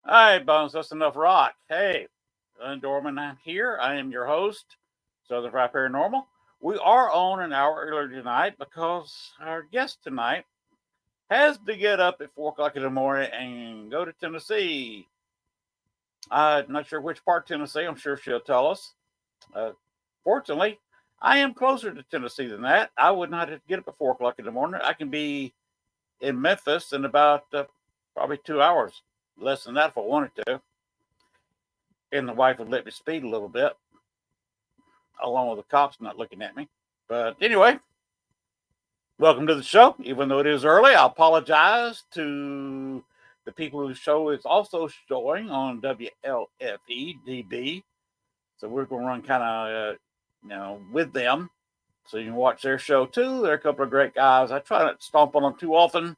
All right, Bones, that's enough rock. Hey, Glenn Dorman, I'm here. I am your host, Southern Fried Paranormal. We are on an hour earlier tonight because our guest tonight has to get up at 4 o'clock in the morning and go to Tennessee. I'm not sure which part of Tennessee. I'm sure she'll tell us. Uh, Fortunately, I am closer to Tennessee than that. I would not have to get up at 4 o'clock in the morning. I can be in Memphis in about probably 2 hours. Less than that if I wanted to. And the wife would let me speed a little bit, along with the cops not looking at me. But anyway, welcome to the show. Even though it is early, I apologize to the people whose show is also showing on WLFE DB. So we're going to run kind of, with them. So you can watch their show too. They're a couple of great guys. I try not to stomp on them too often,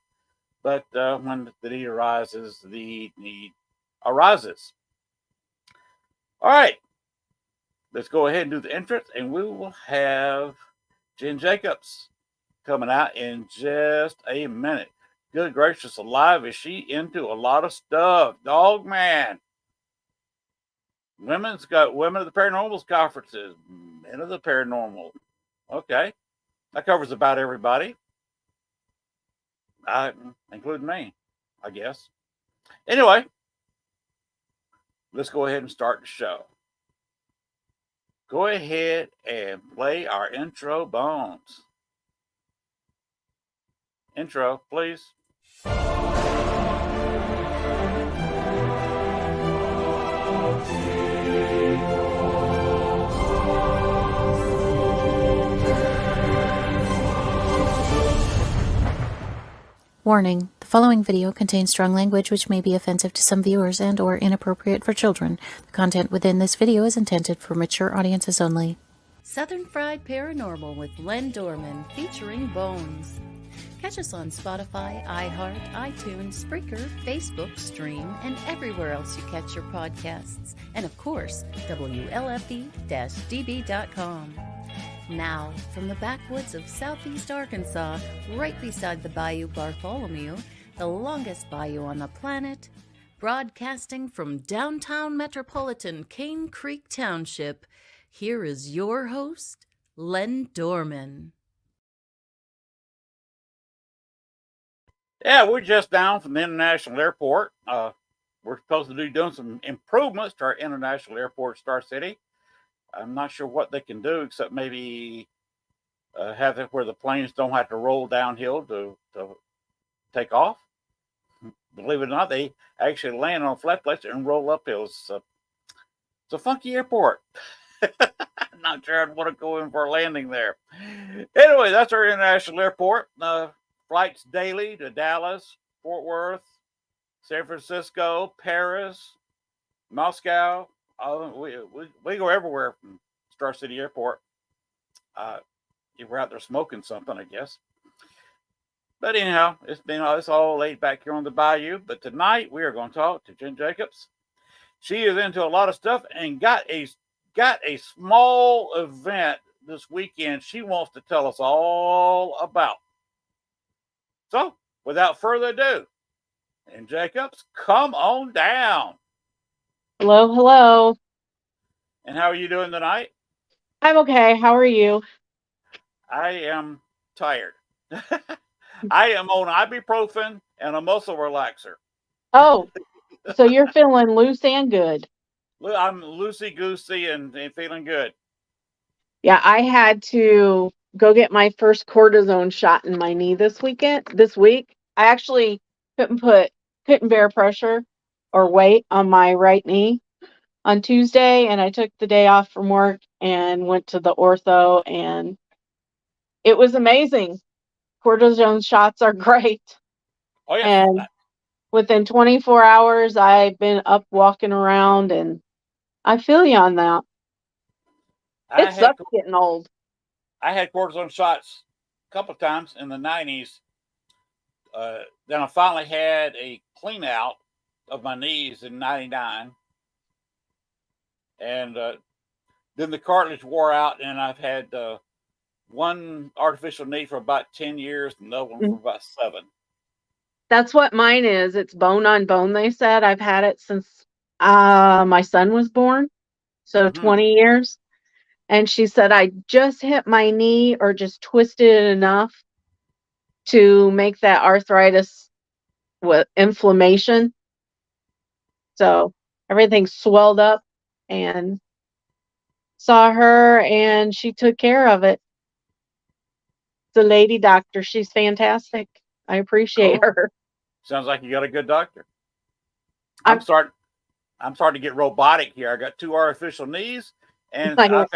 but when the need arises, the need arises. All right, let's go ahead and do the entrance, and we will have Jenn Jacobs coming out in just a minute. Good gracious alive, is she into a lot of stuff? Dog man. Women's got Women of the Paranormals conferences, Men of the Paranormal. Okay, that covers about everybody, including me, I guess. Anyway, let's go ahead and start the show. Go ahead and play our intro, Bones. Intro, please. Warning, the following video contains strong language which may be offensive to some viewers and or inappropriate for children. The content within this video is intended for mature audiences only. Southern Fried Paranormal with Len Dorman featuring Bones. Catch us on Spotify, iHeart, iTunes, Spreaker, Facebook, Stream, and everywhere else you catch your podcasts. And of course, WLFE-DB.com. Now, from the backwoods of southeast Arkansas, right beside the Bayou Bartholomew, the longest bayou on the planet, broadcasting from downtown metropolitan Cane Creek Township, here is your host, Len Dorman. Yeah, we're just down from the international airport. We're supposed to be doing some improvements to our international airport, Star City. I'm not sure what they can do except maybe have it where the planes don't have to roll downhill to take off. Believe it or not, they actually land on flat plates and roll up hills. It's a funky airport. I'm not sure I'd want to go in for a landing there. Anyway, that's our international airport. Flights daily to Dallas, Fort Worth, San Francisco, Paris, Moscow. We go everywhere from Star City Airport. If we're out there smoking something, I guess. But anyhow, it's all laid back here on the bayou. But tonight we are going to talk to Jenn Jacobs. She is into a lot of stuff and got a small event this weekend she wants to tell us all about. So, without further ado, Jenn Jacobs, come on down. Hello, hello. And how are you doing tonight? I'm okay. How are you? I am tired. I am on ibuprofen and a muscle relaxer. Oh, so you're feeling loose and good. I'm loosey-goosey and feeling good. Yeah, I had to go get my first cortisone shot in my knee this week. I actually couldn't bear pressure or weight on my right knee on Tuesday, and I took the day off from work and went to the ortho, and it was amazing. Cortisone shots are great. Oh, yeah. And within 24 hours, I've been up walking around, and I feel you on that. It sucks getting old. I had cortisone shots a couple of times in the 90s. Then I finally had a clean out of my knees in 99. And then the cartilage wore out, and I've had one artificial knee for about 10 years, and another one for about 7. That's what mine is. It's bone on bone, they said. I've had it since my son was born, so Hmm. 20 years. And she said I just hit my knee or just twisted it enough to make that arthritis with inflammation. So everything swelled up, and saw her and she took care of it. The lady doctor, she's fantastic. I appreciate Cool. her. Sounds like you got a good doctor. I'm I'm starting. I'm starting to get robotic here. I got two artificial knees, and I,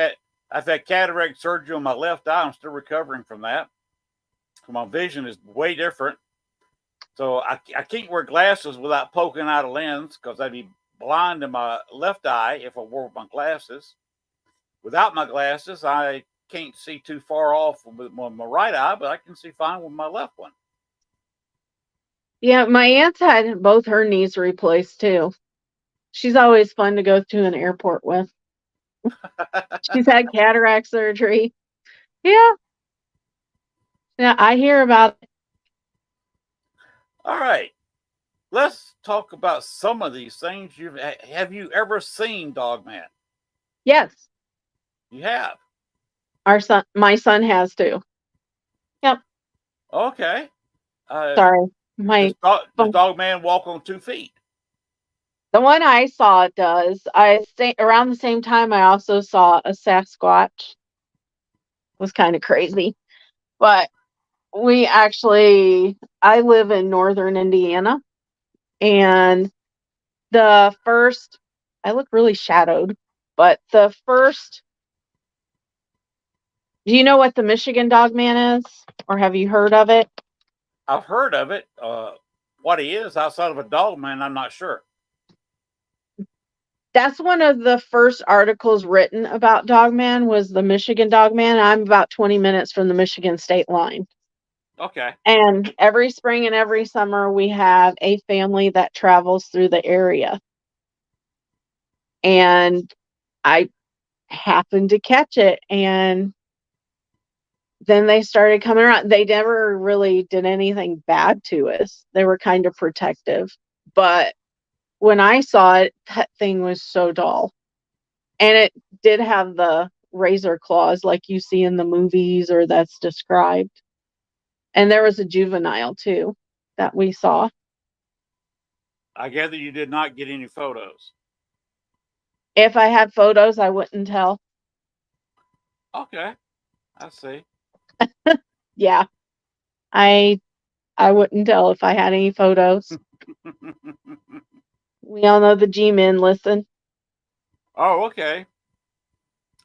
I've had cataract surgery on my left eye. I'm still recovering from that. My vision is way different. So I can't wear glasses without poking out a lens because I'd be blind in my left eye if I wore my glasses. Without my glasses, I can't see too far off with my right eye, but I can see fine with my left one. yeah, my aunt's had both her knees replaced too. She's always fun to go to an airport with. She's had cataract surgery. Yeah, yeah, I hear about it. All right, let's talk about some of these things. Have you ever seen Dogman? Yes, You have. my son has too. Yep. Okay. Uh, Sorry, my does phone. Dogman walk on 2 feet? The one I saw does. I think around the same time I also saw a Sasquatch. It was kind of crazy, but I live in northern Indiana, and the first, I look really shadowed, but the first, do you know what the Michigan Dogman is? Or have you heard of it? I've heard of it. What he is outside of a Dogman, I'm not sure. That's one of the first articles written about Dogman was the Michigan Dogman. I'm about 20 minutes from the Michigan state line. Okay. And every spring and every summer, we have a family that travels through the area. And I happened to catch it. And then they started coming around. They never really did anything bad to us. They were kind of protective. But when I saw it, that thing was so dull. And it did have the razor claws like you see in the movies or that's described. And there was a juvenile too that we saw. I gather you did not get any photos. If I had photos, I wouldn't tell. Okay. I see. Yeah, I I wouldn't tell if I had any photos. We all know the G-men listen. Oh, okay.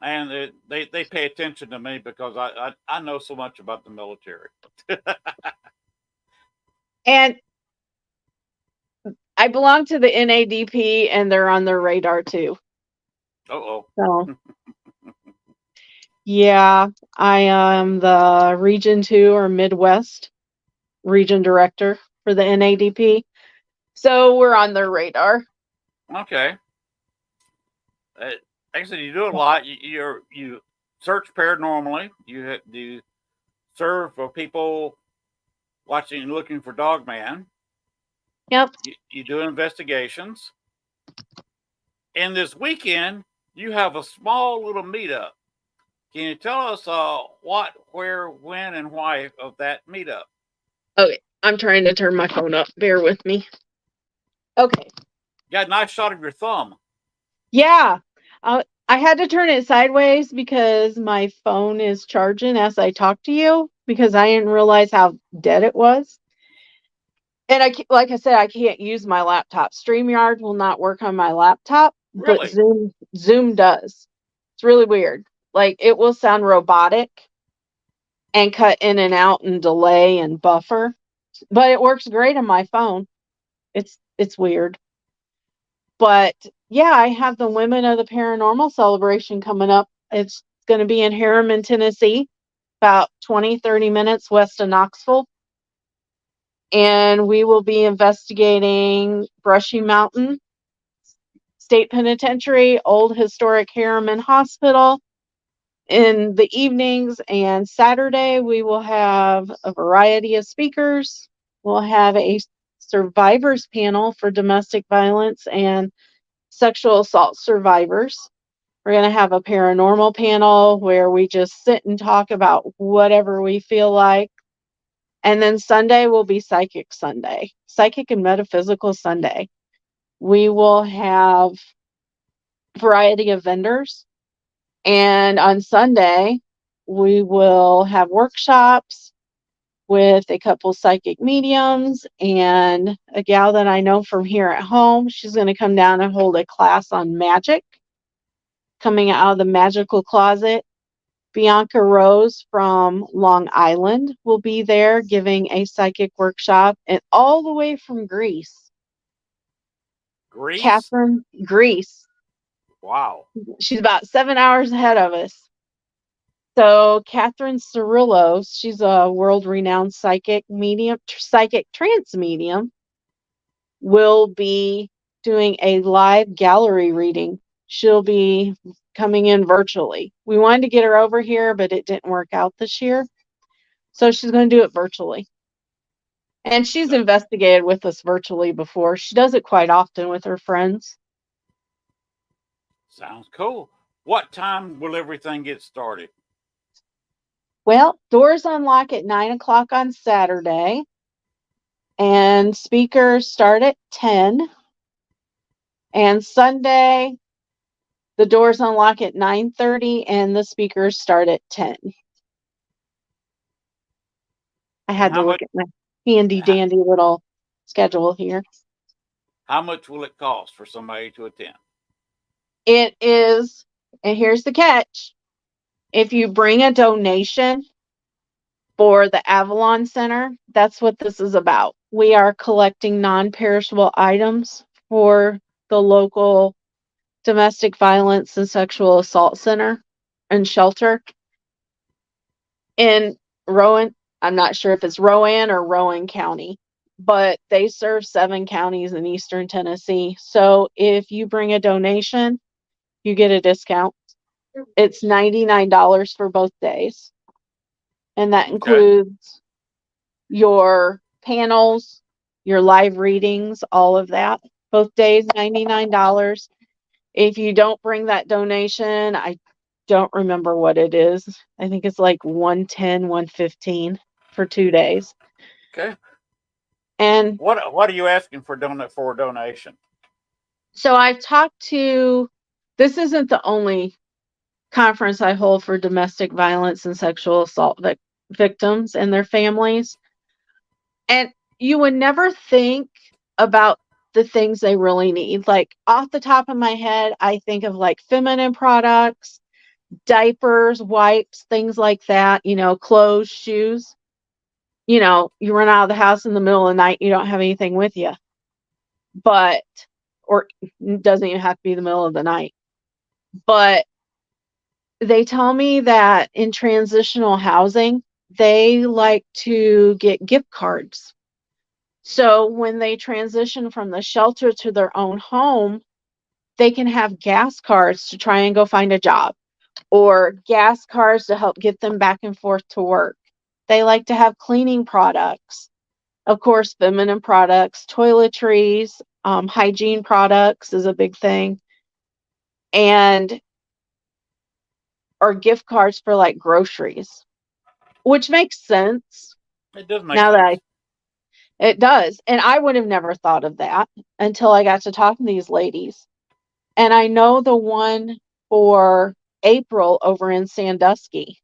And they pay attention to me because I know so much about the military. And I belong to the NADP and they're on their radar too. Oh. So yeah, I am the Region 2 or Midwest Region Director for the NADP. So we're on their radar. Okay. Actually, you do a lot. You search paranormally. You serve for people watching and looking for Dogman. Yep. You do investigations. And this weekend, you have a small little meetup. Can you tell us what, where, when, and why of that meetup? Okay, I'm trying to turn my phone up. Bear with me. Okay. Got a nice shot of your thumb. Yeah. I had to turn it sideways because my phone is charging as I talk to you because I didn't realize how dead it was. And like I said, I can't use my laptop. StreamYard will not work on my laptop, but Really? Zoom does. It's really weird. Like it will sound robotic and cut in and out and delay and buffer, but it works great on my phone. It's weird. But yeah, I have the Women of the Paranormal celebration coming up. It's going to be in Harriman, Tennessee, about 20-30 minutes west of Knoxville. And we will be investigating Brushy Mountain State Penitentiary, Old Historic Harriman Hospital in the evenings. And Saturday, we will have a variety of speakers. We'll have a survivors panel for domestic violence and sexual assault survivors. We're going to have a paranormal panel where we just sit and talk about whatever we feel like. And then Sunday will be Psychic Sunday, Psychic and Metaphysical Sunday. We will have a variety of vendors. And on Sunday, we will have workshops with a couple psychic mediums and a gal that I know from here at home. She's going to come down and hold a class on magic, coming out of the magical closet. Bianca Rose from Long Island will be there giving a psychic workshop, and all the way from Greece. Greece? Catherine, Greece. Wow. She's about 7 hours ahead of us. So Catherine Cirillos, she's a world-renowned psychic medium, psychic trance medium, will be doing a live gallery reading. She'll be coming in virtually. We wanted to get her over here, but it didn't work out this year. So she's going to do it virtually. And she's investigated with us virtually before. She does it quite often with her friends. Sounds cool. What time will everything get started? Well, doors unlock at 9 o'clock on Saturday. And speakers start at 10. And Sunday, the doors unlock at 9:30 and the speakers start at 10. I had to look at my handy dandy little schedule here. How much will it cost for somebody to attend? It is, and here's the catch. If you bring a donation for the Avalon Center, that's what this is about. We are collecting non-perishable items for the local domestic violence and sexual assault center and shelter in Rowan. I'm not sure if it's Rowan or Rowan County, but they serve 7 counties in eastern Tennessee. So if you bring a donation, you get a discount. It's $99 for both days. And that includes your panels, your live readings, all of that. Both days, $99. If you don't bring that donation, I don't remember what it is. I think it's like $110, $115 for 2 days. Okay. And what are you asking for a donation? So I've talked to, this isn't the only conference I hold for domestic violence and sexual assault victims and their families. And you would never think about the things they really need. Like off the top of my head, I think of like feminine products, diapers, wipes, things like that, clothes, shoes. You run out of the house in the middle of the night, you don't have anything with you. Or it doesn't even have to be the middle of the night. But they tell me that in transitional housing, they like to get gift cards. So when they transition from the shelter to their own home, they can have gas cards to try and go find a job, or gas cards to help get them back and forth to work. They like to have cleaning products, of course, feminine products, toiletries, hygiene products is a big thing, or gift cards for like groceries, which makes sense. It does make sense. It does. And I would have never thought of that until I got to talk to these ladies. And I know the one for April over in Sandusky,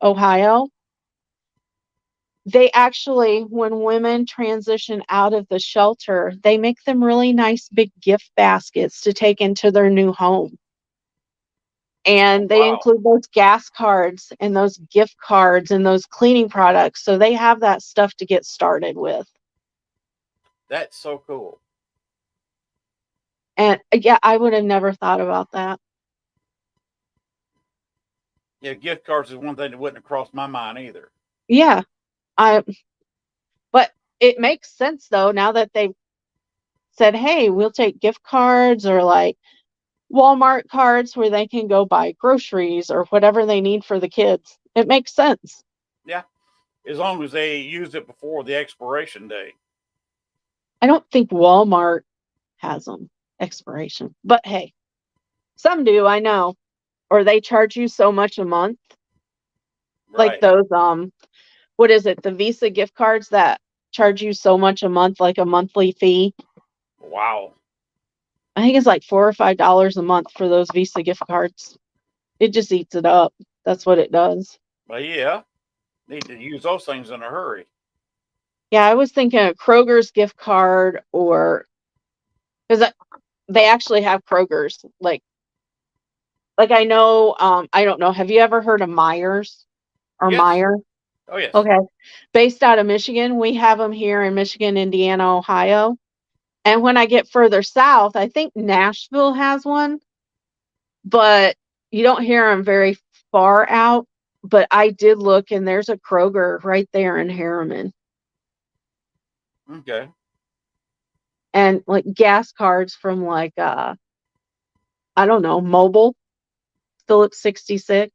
Ohio. They actually, when women transition out of the shelter, they make them really nice big gift baskets to take into their new home. And they include those gas cards and those gift cards and those cleaning products. So they have that stuff to get started with. That's so cool. And yeah, I would have never thought about that. Yeah, gift cards is one thing that wouldn't have crossed my mind either. Yeah. But it makes sense though, now that they've said, hey, we'll take gift cards or like Walmart cards where they can go buy groceries or whatever they need for the kids. It makes sense. Yeah. As long as they use it before the expiration date. I don't think Walmart has them expiration, but hey, some do, I know. Or they charge you so much a month, like Right. those what is it? The Visa gift cards that charge you so much a month, like a monthly fee. Wow. I think it's like $4 or $5 a month for those Visa gift cards. It just eats it up. That's what it does. But yeah, need to use those things in a hurry. Yeah, I was thinking a Kroger's gift card, or because they actually have Kroger's. Like I know, I don't know. Have you ever heard of Myers or Yes. Meyer? Oh yes. Okay, based out of Michigan. We have them here in Michigan, Indiana, Ohio. And when I get further south, I think Nashville has one, but you don't hear them very far out. But I did look, and there's a Kroger right there in Harriman. Okay. And like gas cards from like I don't know, Mobile, Phillips 66.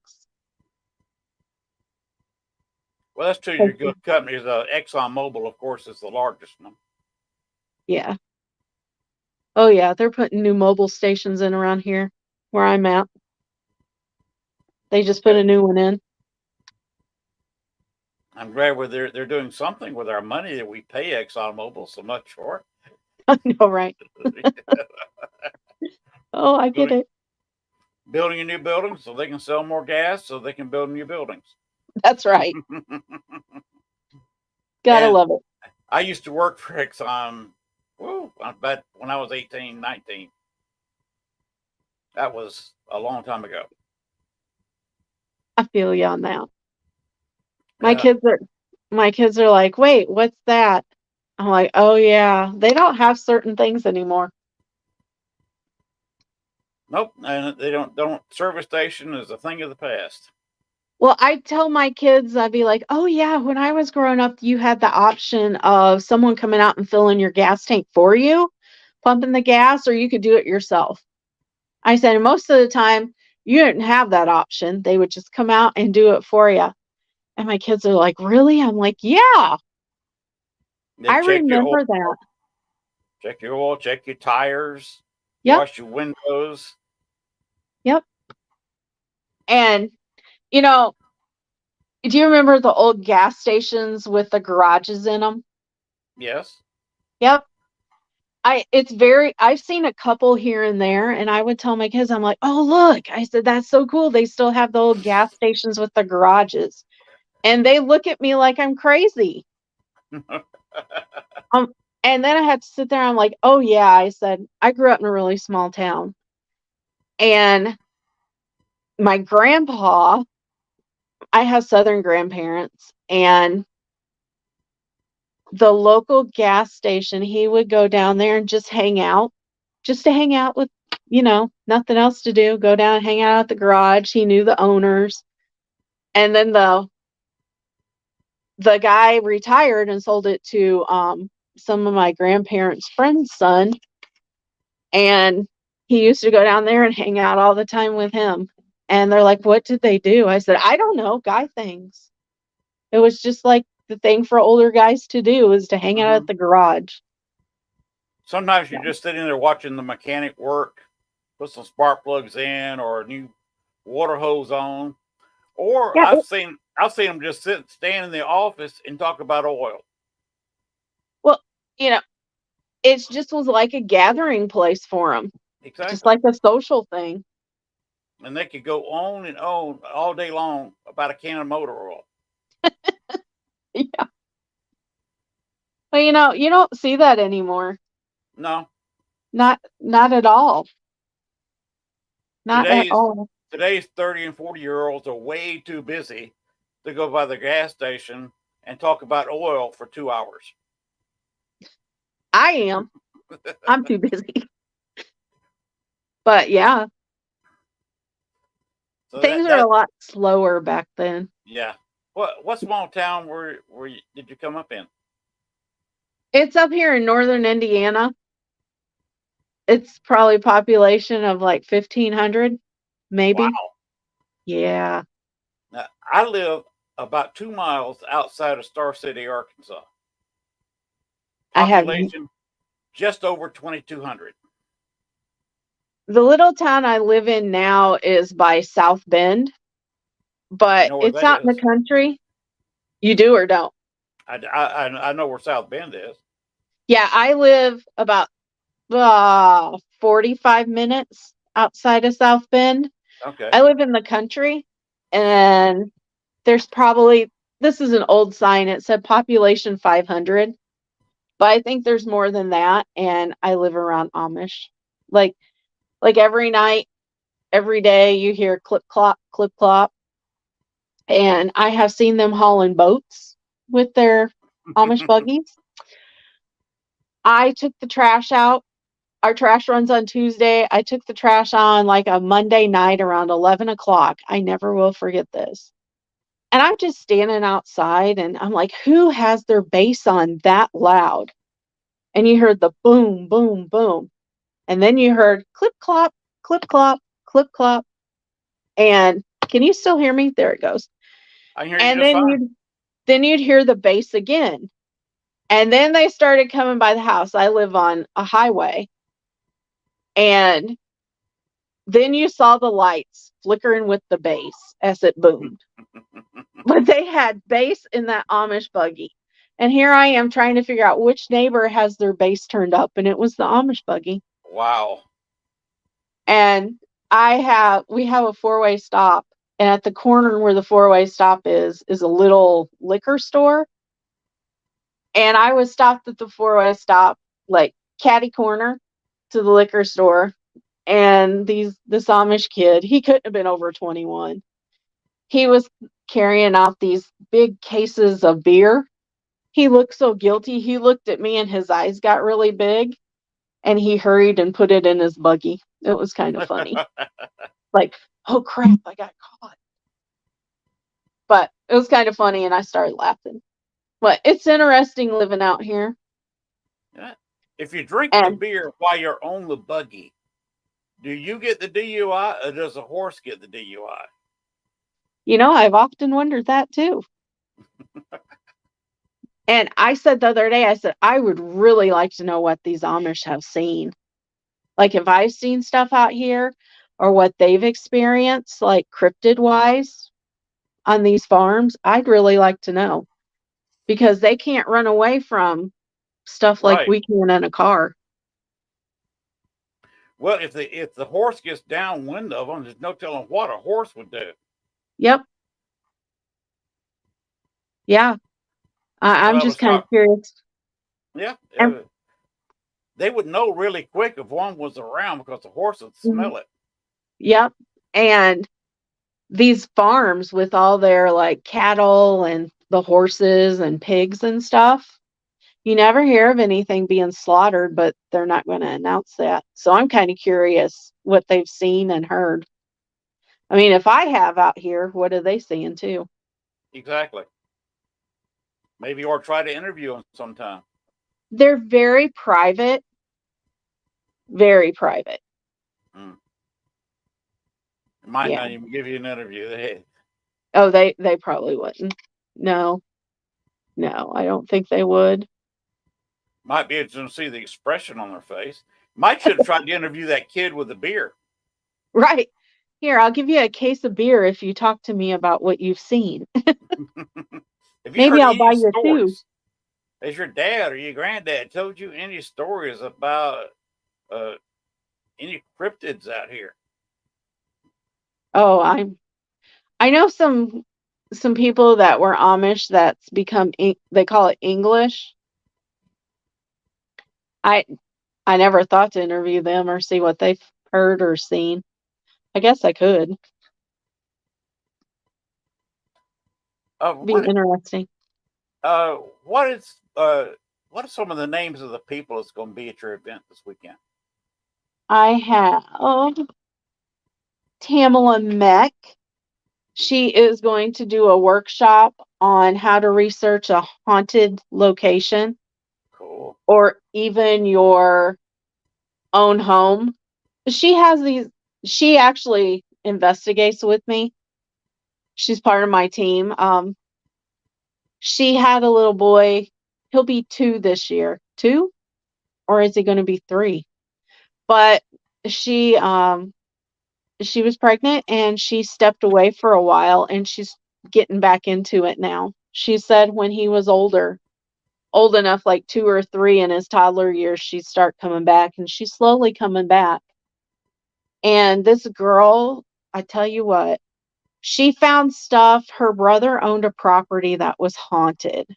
Well, that's two of your good companies. ExxonMobil, of course, is the largest one. Yeah. Oh yeah, they're putting new mobile stations in around here where I'm at. They just put Okay. a new one in. I'm glad they're doing something with our money that we pay ExxonMobil so much for. I know, right? Oh, I get building, it. building a new building so they can sell more gas so they can build new buildings. That's right. Gotta And love it. I used to work for Exxon. About when I was 18, 19. That was a long time ago. I feel you on that. My Yeah. kids are like, wait, what's that? I'm like, oh yeah, they don't have certain things anymore. Nope. And they don't. Service station is a thing of the past. Well, I tell my kids, I'd be like, oh yeah, when I was growing up, you had the option of someone coming out and filling your gas tank for you, pumping the gas, or you could do it yourself. I said, and most of the time, you didn't have that option. They would just come out and do it for you. And my kids are like, really? I'm like, yeah, They I check your oil, remember that. check your tires, Yep, wash your windows. yep. And, you know, do you remember the old gas stations with the garages in them? Yes. Yep. I've seen a couple here and there, and I would tell my kids, I'm like, oh, look, I said, that's so cool. They still have the old gas stations with the garages. And they look at me like I'm crazy. Um, and then I had to sit there. I'm like, oh yeah, I said, I grew up in a really small town. And my grandpa, I have Southern grandparents, and the local gas station, he would go down there and just to hang out with, nothing else to do, go down and hang out at the garage. He knew the owners. And then the guy retired and sold it to some of my grandparents' friend's son. And he used to go down there and hang out all the time with him. And they're like, what did they do? I said, I don't know, guy things. It was just like the thing for older guys to do is to hang out Hmm. at the garage. Sometimes Yeah. you're just sitting there watching the mechanic work, put some spark plugs in or a new water hose on. Or Yeah. I've seen them just stand in the office and talk about oil. Well, you know, it just was like a gathering place for them, just Exactly. like a social thing. And they could go on and on all day long about a can of motor oil. Yeah. Well, you don't see that anymore. No. Not at all. Not at Today's all. today's 30 and 40-year-olds are way too busy to go by the gas station and talk about oil for 2 hours. I am. I'm too busy. But yeah, So things are a that lot slower back then. yeah. What small town did you come up in? It's up here in northern Indiana. It's probably population of like 1,500, maybe. Wow. Yeah. Now, I live about 2 miles outside of Star City, Arkansas. I have Population just over 2,200. The little town I live in now is by South Bend, You but know where it's that out in is? the country. You do or don't? I know where South Bend is. Yeah, I live about 45 minutes outside of South Bend. Okay. I live in the country, and there's probably, this is an old sign. It said population 500, but I think there's more than that. And I live around Amish. Like, like every night, every day, you hear clip clop, clip clop. And I have seen them hauling boats with their Amish buggies. I took the trash out. Our trash runs on Tuesday. I took the trash on like a Monday night around 11 o'clock. I never will forget this. And I'm just standing outside and I'm like, who has their bass on that loud? And you heard the boom, boom, boom. And then you heard clip clop, clip clop, clip clop. And can you still hear me? There it goes. I can hear you And just fine. then you'd hear the bass again. And then they started coming by the house. I live on a highway. And then you saw the lights flickering with the bass as it boomed. But they had bass in that Amish buggy. And here I am trying to figure out which neighbor has their bass turned up, and it was the Amish buggy. Wow. And we have a four-way stop, and at the corner where the four-way stop is a little liquor store. And I was stopped at the four-way stop, like catty corner to the liquor store. And this Amish kid, he couldn't have been over 21. He was carrying out these big cases of beer. He looked so guilty. He looked at me and his eyes got really big, and he hurried and put it in his buggy. It was kind of funny. Like, oh crap, I got caught. But it was kind of funny, and I started laughing. But it's interesting living out here. If you drink the And beer while you're on the buggy, do you get the DUI or does the horse get the DUI? I've often wondered that too. And I said the other day, I said, I would really like to know what these Amish have seen. Like if I've seen stuff out here or what they've experienced, like cryptid wise on these farms, I'd really like to know because they can't run away from stuff like Right. we can in a car. Well, if the horse gets downwind of them, there's no telling what a horse would do. Yep. Yeah. So I'm I was just kind of talking. curious. Yeah. And, They would know really quick if one was around because the horse would smell it. yep. And these farms with all their like cattle and the horses and pigs and stuff, you never hear of anything being slaughtered, but they're not going to announce that. So I'm kind of curious what they've seen and heard. I mean, if I have out here, what are they seeing too? Exactly. Maybe or try to interview them sometime. They're very private, very private. Might Yeah. not even give you an interview. Oh, they probably wouldn't. No, I don't think they would. Might be able to see the expression on their face. Might should have tried to interview that kid with the beer. Right. Here, I'll give you a case of beer if you talk to me about what you've seen. Have you Maybe heard I'll any buy you two. stories? Has your dad or your granddad told you any stories about any cryptids out here? Oh, I know some people that were Amish that's become they call it English. I never thought to interview them or see what they've heard or seen. I guess I could. Be What interesting. what are some of the names of the people that's going to be at your event this weekend? I have Tamala Meck. She is going to do a workshop on how to research a haunted location Cool. or even your own home. She actually investigates with me. She's part of my team. She had a little boy. He'll be 2 this year. 2 or is he going to be 3? But she was pregnant and she stepped away for a while, and she's getting back into it now. She said when he was old enough, like 2 or 3 in his toddler years, she'd start coming back, and she's slowly coming back. And this girl, I tell you what, she found stuff. Her brother owned a property that was haunted.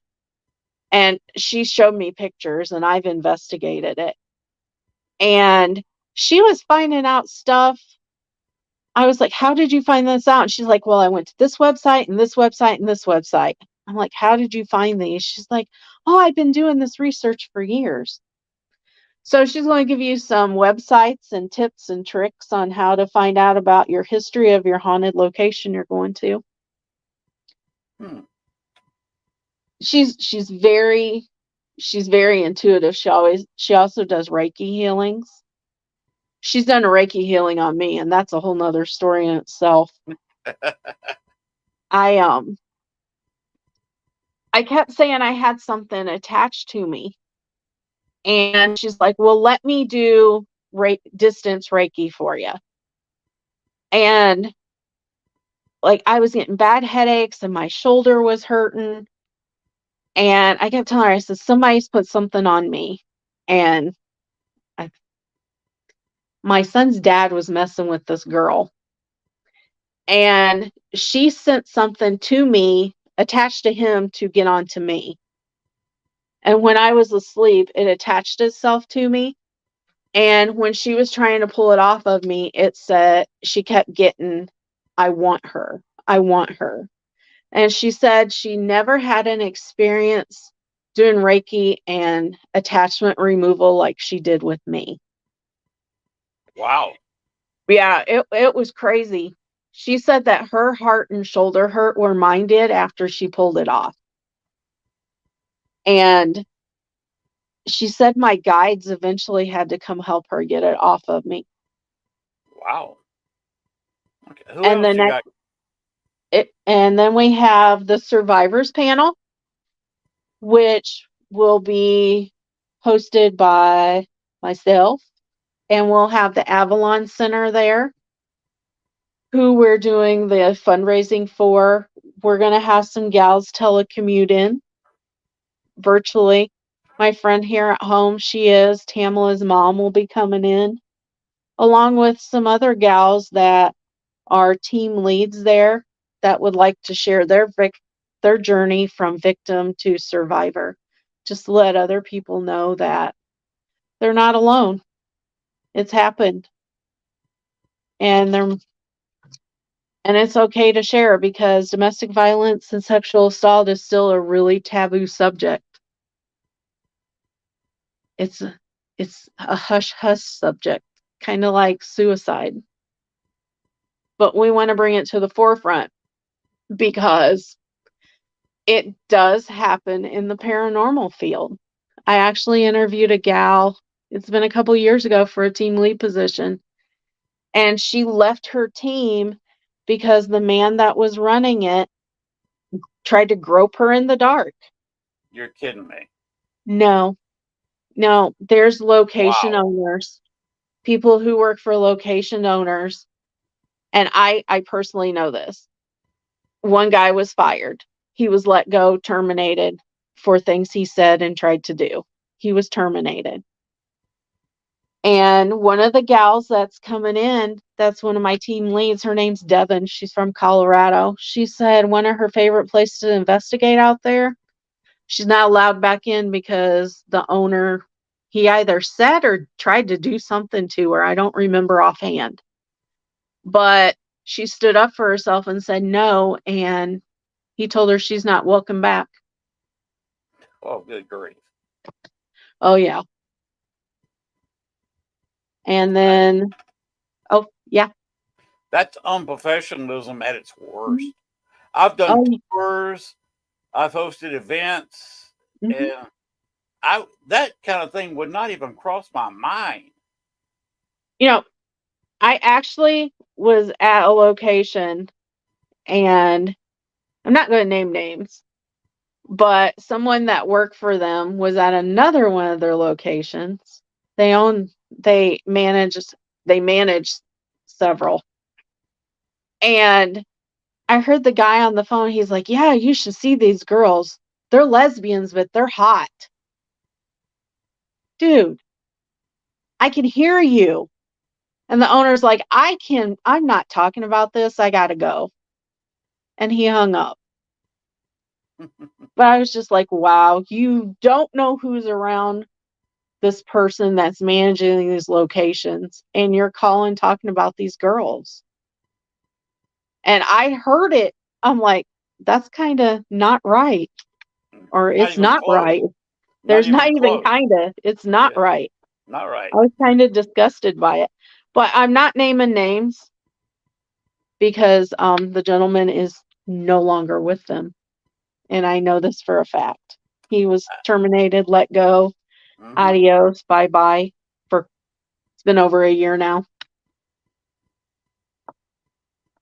And she showed me pictures, and I've investigated it. And she was finding out stuff. I was like, how did you find this out? And she's like, well, I went to this website and this website and this website. I'm like, how did you find these? She's like, oh, I've been doing this research for years. So she's going to give you some websites and tips and tricks on how to find out about your history of your haunted location you're going to. She's very intuitive. She also does Reiki healings. She's done a Reiki healing on me, and that's a whole nother story in itself. I kept saying I had something attached to me, and she's like, well, let me do distance Reiki for you. And like, I was getting bad headaches and my shoulder was hurting. And I kept telling her, I said, somebody's put something on me. And my son's dad was messing with this girl. And she sent something to me attached to him to get onto me. And when I was asleep, it attached itself to me. And when she was trying to pull it off of me, it said, she kept getting, I want her. I want her. And she said she never had an experience doing Reiki and attachment removal like she did with me. Wow. Yeah, it was crazy. She said that her heart and shoulder hurt where mine did after she pulled it off. And she said my guides eventually had to come help her get it off of me. Wow. Okay. Who And else then you got? and then we have the survivors panel, which will be hosted by myself, and we'll have the Avalon Center there, who we're doing the fundraising for. We're going to have some gals telecommute in virtually. My friend here at home, Tamala's mom, will be coming in, along with some other gals that are team leads there that would like to share their journey from victim to survivor. Just to let other people know that they're not alone. It's happened. And it's okay to share, because domestic violence and sexual assault is still a really taboo subject. It's a hush-hush subject, kind of like suicide. But we want to bring it to the forefront because it does happen in the paranormal field. I actually interviewed a gal, it's been a couple years ago, for a team lead position. And she left her team because the man that was running it tried to grope her in the dark. You're kidding me. No, there's location Wow. owners, people who work for location owners. And I personally know this. One guy was fired. He was let go, terminated for things he said and tried to do. He was terminated. And one of the gals that's coming in, that's one of my team leads, her name's Devin. She's from Colorado. She said one of her favorite places to investigate out there, she's not allowed back in because the owner, he either said or tried to do something to her. I don't remember offhand. But she stood up for herself and said no, and he told her she's not welcome back. Oh, good grief. Oh, yeah. And then, oh, yeah. That's unprofessionalism at its worst. I've done Oh, tours, I've hosted events, mhm. and that kind of thing would not even cross my mind. I actually was at a location, and I'm not going to name names, but someone that worked for them was at another one of their locations, They manage several. And I heard the guy on the phone, he's like, "Yeah, you should see these girls. They're lesbians, but they're hot." Dude, I can hear you. And the owner's like, I'm not talking about this. I gotta go. And he hung up. But I was just like, wow, you don't know who's around this person that's managing these locations, and you're calling talking about these girls. And I heard it. I'm like, that's kind of not right. Or Not it's even not close. right. Not There's not even even close. kind of, it's not Yeah, right. not right. I was kind of disgusted by it. But I'm not naming names because the gentleman is no longer with them. And I know this for a fact. He was terminated, let go, Mm-hmm. adios, bye bye. It's been over a year now.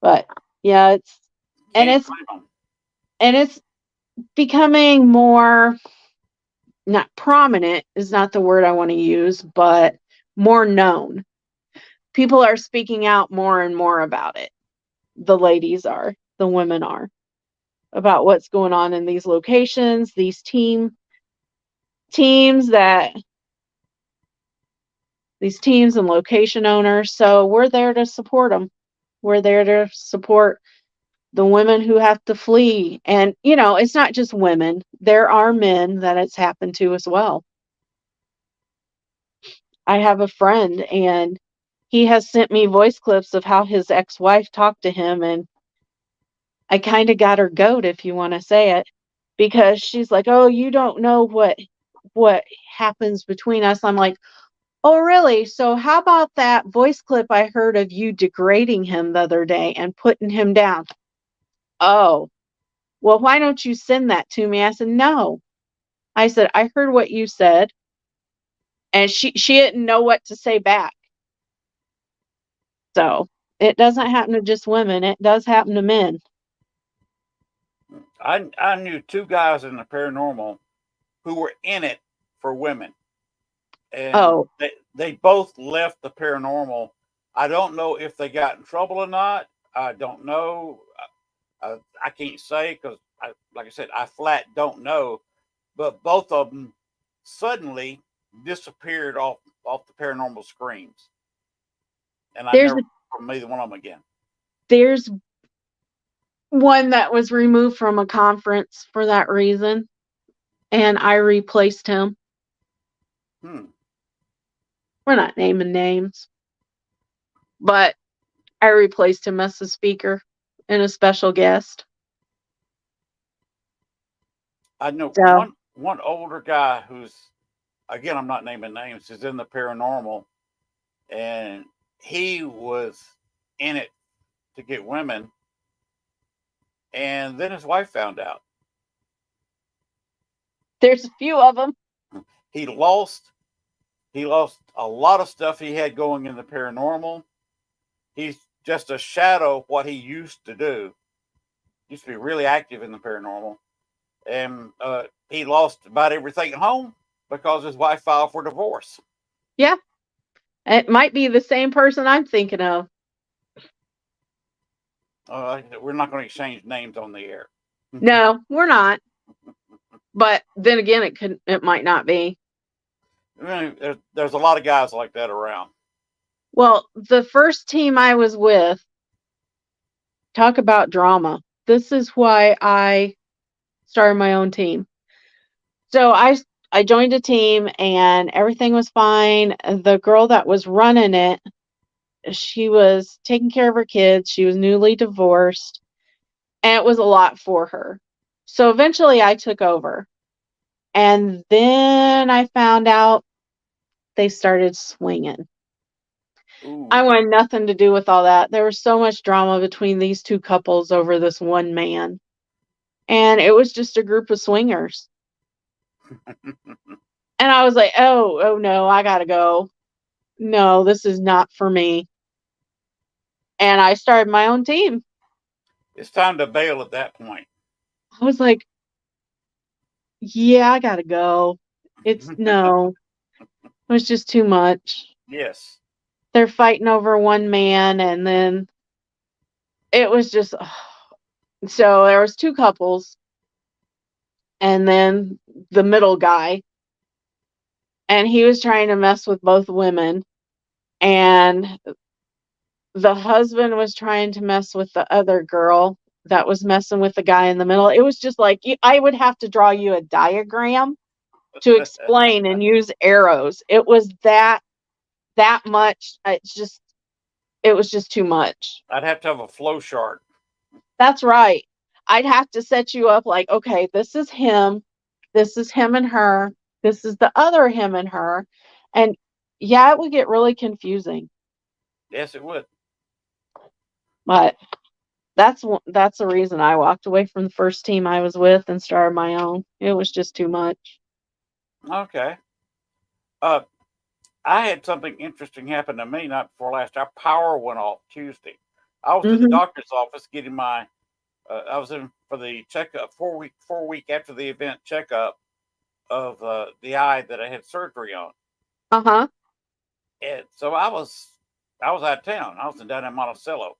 But yeah, and Can't it's blame them. and it's becoming more, not prominent is not the word I want to use, but more known. People are speaking out more and more about it. The ladies are, the women are, about what's going on in these locations, these teams that these teams and location owners. So we're there to support them. We're there to support the women who have to flee. And, it's not just women. There are men that it's happened to as well. I have a friend, and he has sent me voice clips of how his ex-wife talked to him, and I kind of got her goat, if you want to say it, because she's like, "Oh, you don't know what happens between us." I'm like, "Oh, really? So how about that voice clip I heard of you degrading him the other day and putting him down?" "Oh, well, why don't you send that to me?" I said, "No." I said, "I heard what you said." And she didn't know what to say back. So it doesn't happen to just women. It does happen to men. I knew two guys in the paranormal who were in it for women, and Oh, they both left the paranormal. I don't know if they got in trouble or not. I don't know. I can't say because, like I said, I flat don't know. But both of them suddenly disappeared off the paranormal screens, and I there's never heard from either one of them again. there's one that was removed from a conference for that reason, and I replaced him. Hmm. We're not naming names, but I replaced him as a speaker and a special guest. I know So one older guy who's, again, I'm not naming names, is in the paranormal, and he was in it to get women, and then his wife found out. there's a few of them. He lost he lost a lot of stuff he had going in the paranormal. He's just a shadow of what he used to do. He used to be really active in the paranormal, and he lost about everything at home because his wife filed for divorce. Yeah, it might be the same person I'm thinking of. We're not going to exchange names on the air. No, we're not. But then again, it might not be. There's a lot of guys like that around. Well, the first team I was with, talk about drama. This is why I started my own team. So I joined a team and everything was fine. The girl that was running it, she was taking care of her kids. She was newly divorced, and it was a lot for her. So eventually I took over. And then I found out they started swinging. Ooh, I wanted nothing to do with all that. There was so much drama between these two couples over this one man. And it was just a group of swingers. And I was like, oh no, I gotta go. No, this is not for me. And I started my own team. it's time to bail at that point. I was like, yeah, I gotta go. It's no. was just too much. Yes. They're fighting over one man, and then it was just so there was two couples, and then the middle guy, and he was trying to mess with both women, and the husband was trying to mess with the other girl that was messing with the guy in the middle. It was just like I would have to draw you a diagram to explain and use arrows. It was that much. It was just too much. I'd have to have a flow chart. That's right. I'd have to set you up like, okay, this is him and her, this is the other him and her. And yeah, it would get really confusing. Yes, it would. But that's the reason I walked away from the first team I was with and started my own. It was just too much. Okay. I had something interesting happen to me not before last. Our power went off Tuesday. I was in the doctor's office getting my. I was in for the checkup 4 week after the event checkup of the eye that I had surgery on. And so I was out of town. I was down in Monticello,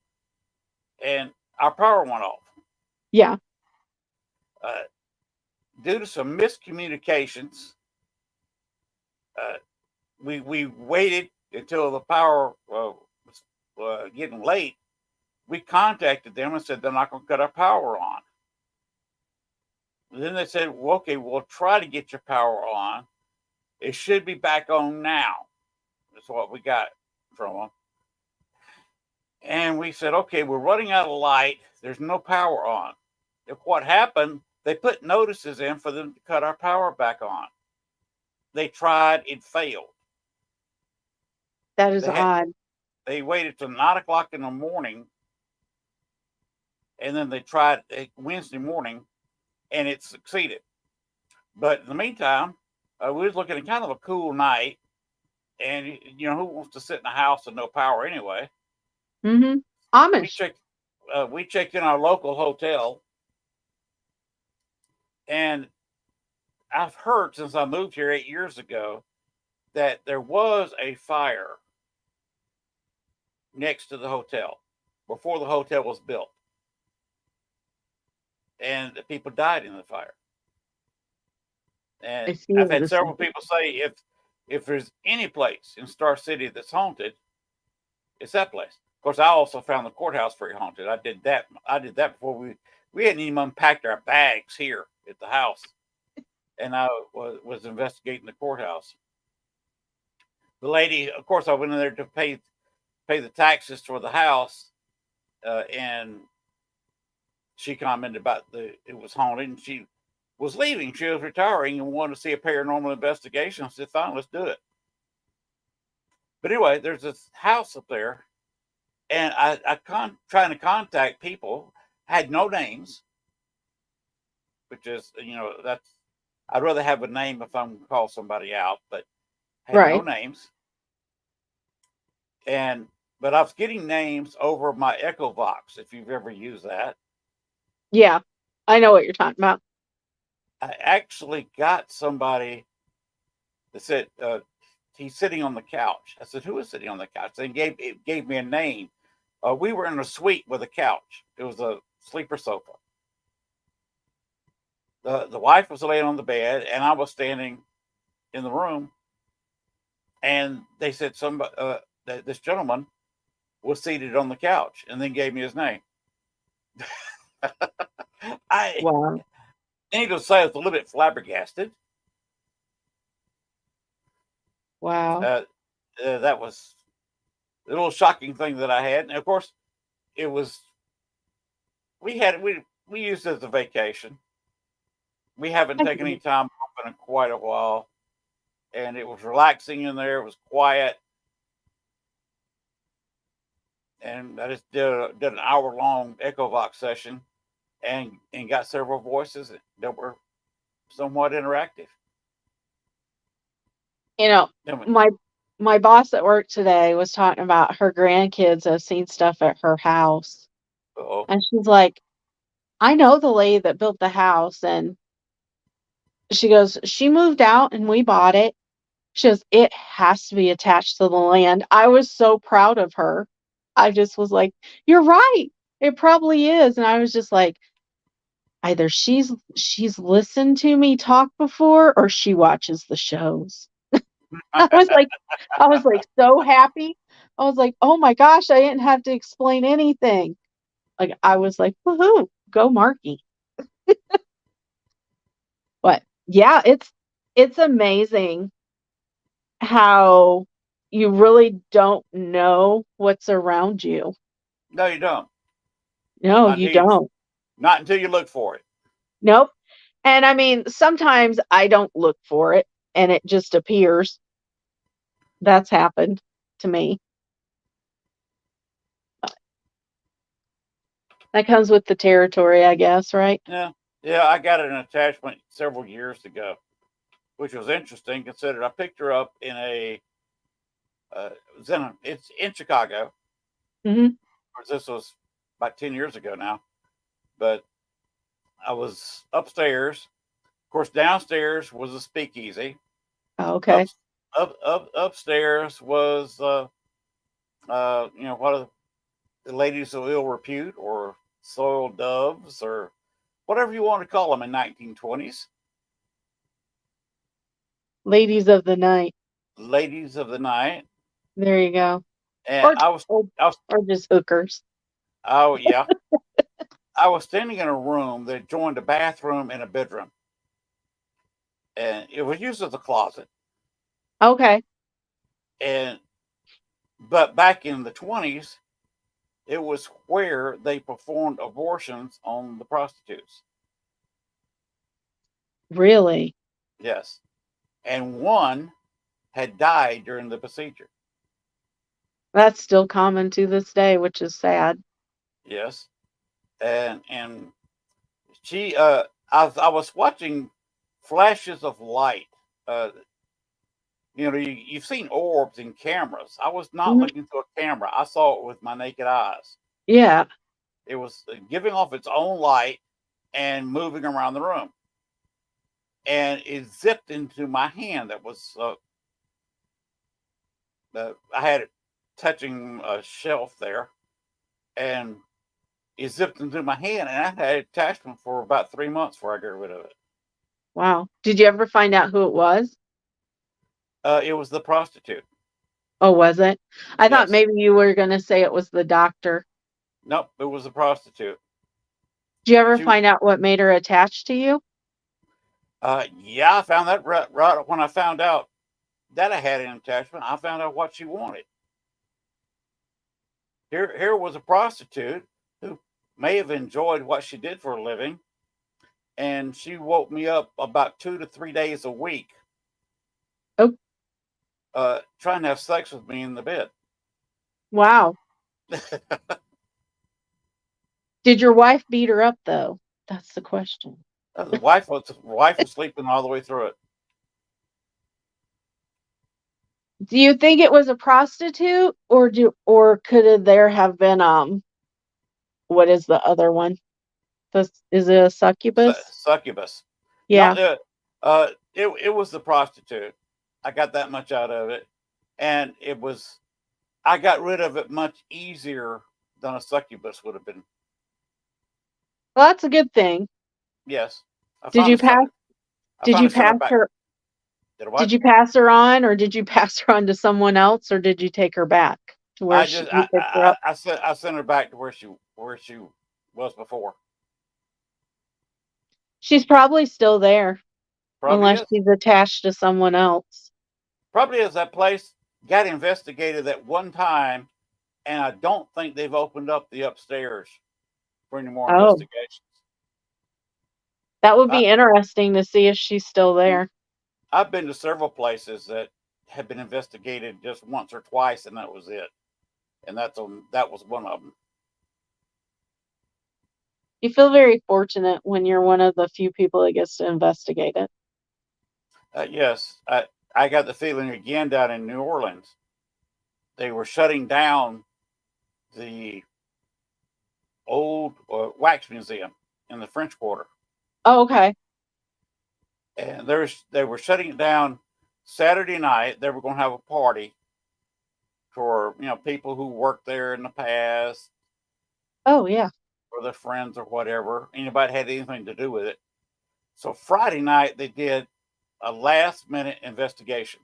and our power went off. Yeah. Due to some miscommunications, we waited until the power was getting late. We contacted them and said they're not going to cut our power on. And then they said, well, okay, we'll try to get your power on. It should be back on now. That's what we got from them. And we said, okay, we're running out of light. There's no power on. If what happened, they put notices in for them to cut our power back on. They tried, it failed. That is odd. They waited till 9 o'clock in the morning, and then they tried Wednesday morning, and it succeeded. But in the meantime, we was looking at kind of a cool night, and who wants to sit in a house with no power anyway? Amish. We checked in our local hotel, and I've heard since I moved here 8 years ago that there was a fire next to the hotel before the hotel was built, and the people died in the fire. And I've had several people say if there's any place in Star City that's haunted, it's that place. Of course, I also found the courthouse very haunted. I did that before we hadn't even unpacked our bags here at the house, and I was investigating the courthouse. The lady, of course, I went in there to pay the taxes for the house, and she commented about it was haunted, and she was leaving. She was retiring and wanted to see a paranormal investigation. I said, fine, let's do it. But anyway, there's this house up there, and I trying to contact people. I had no names, which is, I'd rather have a name if I'm going to call somebody out, but I had no names. But I was getting names over my EchoVox, if you've ever used that. Yeah, I know what you're talking about. I actually got somebody that said, he's sitting on the couch. I said, who is sitting on the couch? They gave me a name. We were in a suite with a couch. It was a sleeper sofa. The wife was laying on the bed, and I was standing in the room. And they said this gentleman was seated on the couch, and then gave me his name. Wow. Needless to say, I was a little bit flabbergasted. Wow. That was a little shocking thing that I had. And of course, it was, we used it as a vacation. We haven't taken any time off in quite a while. And it was relaxing in there. It was quiet. And I just did an hour-long EchoVox session and got several voices that were somewhat interactive. My boss at work today was talking about her grandkids have seen stuff at her house. Uh-oh. And she's like, I know the lady that built the house. And she goes, she moved out and we bought it. She goes, it has to be attached to the land. I was so proud of her. I just was like, you're right. It probably is. And I was just like, either she's listened to me talk before or she watches the shows. I was like, I was like so happy. I was like, oh my gosh, I didn't have to explain anything. Like I was like, woohoo, go Marky. But yeah, it's amazing how you really don't know what's around you. No, you don't. No, Not you until you, don't. not until you look for it. Nope. And I mean, sometimes I don't look for it and it just appears. That's happened to me. That comes with the territory, I guess, right? Yeah, yeah. I got an attachment several years ago, which was interesting. Considered I picked her up in a. It's in Chicago. Hmm. This was about 10 years ago now, but I was upstairs. Of course, downstairs was a speakeasy. Up, Okay. upstairs was what are the ladies of ill repute or soiled doves or whatever you want to call them in 1920s. Ladies of the night. Ladies of the night, There you go. and Or or just hookers. oh yeah, I was standing in a room that joined a bathroom and a bedroom, and it was used as a closet. Okay. And but back in the 20s, it was where they performed abortions on the prostitutes. Really? Yes, and one had died during the procedure. That's still common to this day, which is sad. Yes, and she I was watching flashes of light. Uh, you've seen orbs in cameras. I was not Mhm. looking through a camera. I saw it with my naked eyes. Yeah. It was giving off its own light and moving around the room. And it zipped into my hand. That was I had it touching a shelf there, and it zipped into my hand. And I had attachment for about 3 months before I got rid of it. Wow. Did you ever find out who it was? It was the prostitute. Oh, was it? I thought Yes. maybe you were going to say it was the doctor. Nope. It was the prostitute. Did you ever She. find out what made her attached to you? Yeah, I found that right when I found out that I had an attachment. I found out what she wanted. Here was a prostitute who may have enjoyed what she did for a living, and she woke me up about 2 to 3 days a week, Oh, trying to have sex with me in the bed. wow. Did your wife beat her up though? That's the question. The wife was sleeping all the way through it. Do you think it was a prostitute or could there have been what is the other one? Is it a succubus? Succubus. No, Yeah. it was the prostitute. I got that much out of it, and I got rid of it much easier than a succubus would have been. Well, that's a good thing. Yes, I Did found you a center. pass I did found you a center pass back. her Did did what? you pass her on or did you pass her on to someone else or did you take her back to where I just you picked her up? I sent her back to where she was before. She's probably still there Probably unless is. she's attached to someone else. Probably is. That place got investigated at one time, and I don't think they've opened up the upstairs for any more Oh, investigations. that would I, be interesting to see if she's still there. I've been to several places that have been investigated just once or twice, and that was it. And that was one of them. You feel very fortunate when you're one of the few people that gets to investigate it. Yes, I got the feeling again down in New Orleans, they were shutting down the old wax museum in the French Quarter, Oh, okay. and they were shutting it down Saturday night they were going to have a party for people who worked there in the past, Oh, yeah. or their friends or whatever. Anybody had anything to do with it. So Friday night they did a last minute investigation.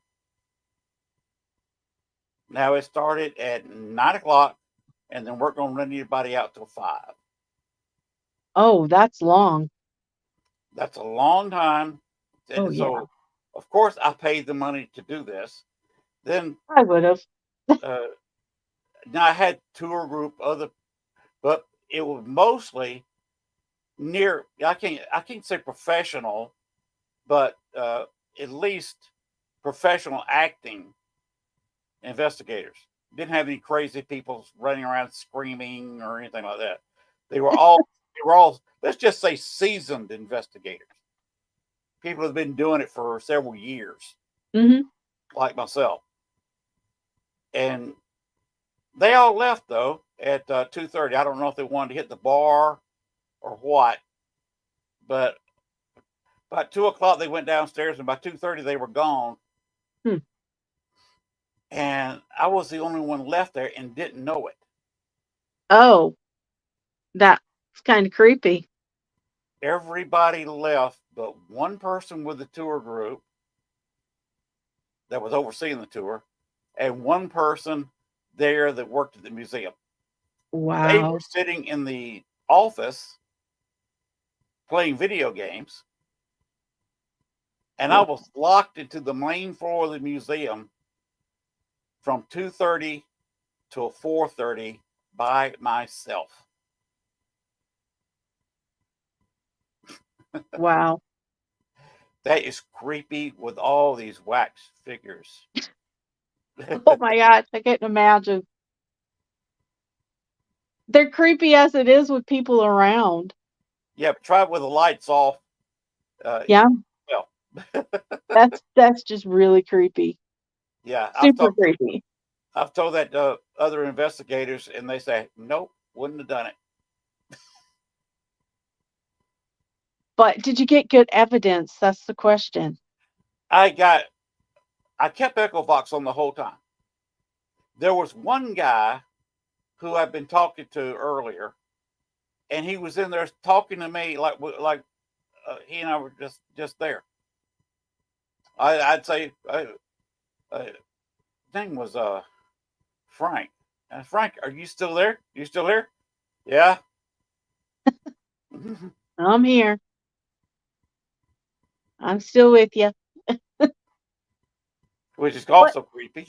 Now it started at 9 o'clock, and then we're going to run anybody out till 5. Oh, that's long. That's a long time. Oh, And yeah. so, of course, I paid the money to do this. Then I would have. uh, now I had tour group other, but it was mostly near. I can't say professional, but at least professional acting investigators. Didn't have any crazy people running around screaming or anything like that. They were all let's just say seasoned investigators. People have been doing it for several years, Hmm. like myself. And they all left though at 2:30. I don't know if they wanted to hit the bar or what, but by 2 o'clock they went downstairs, and by 2:30 they were gone. Hmm. And I was the only one left there and didn't know it. Oh, that's kind of creepy. Everybody left but one person with the tour group that was overseeing the tour, and one person there that worked at the museum. They were Wow. sitting in the office playing video games, and I Wow. was locked into the main floor of the museum from 2:30 till 4:30 by myself. Wow. That is creepy with all these wax figures. Oh my gosh, I can't imagine. They're creepy as it is with people around. Yeah, try it with the lights off. Yeah, Well, that's just really creepy. yeah, Super creepy. I've told that other investigators, and they say, nope, wouldn't have done it. But did you get good evidence? That's the question. I kept Echo Box on the whole time. There was one guy who I'd been talking to earlier, and he was in there talking to me like he and I were just there. I'd say his name was Frank. And Frank, are you still there? You still here? Yeah. I'm here. I'm still with you. Which is But also creepy.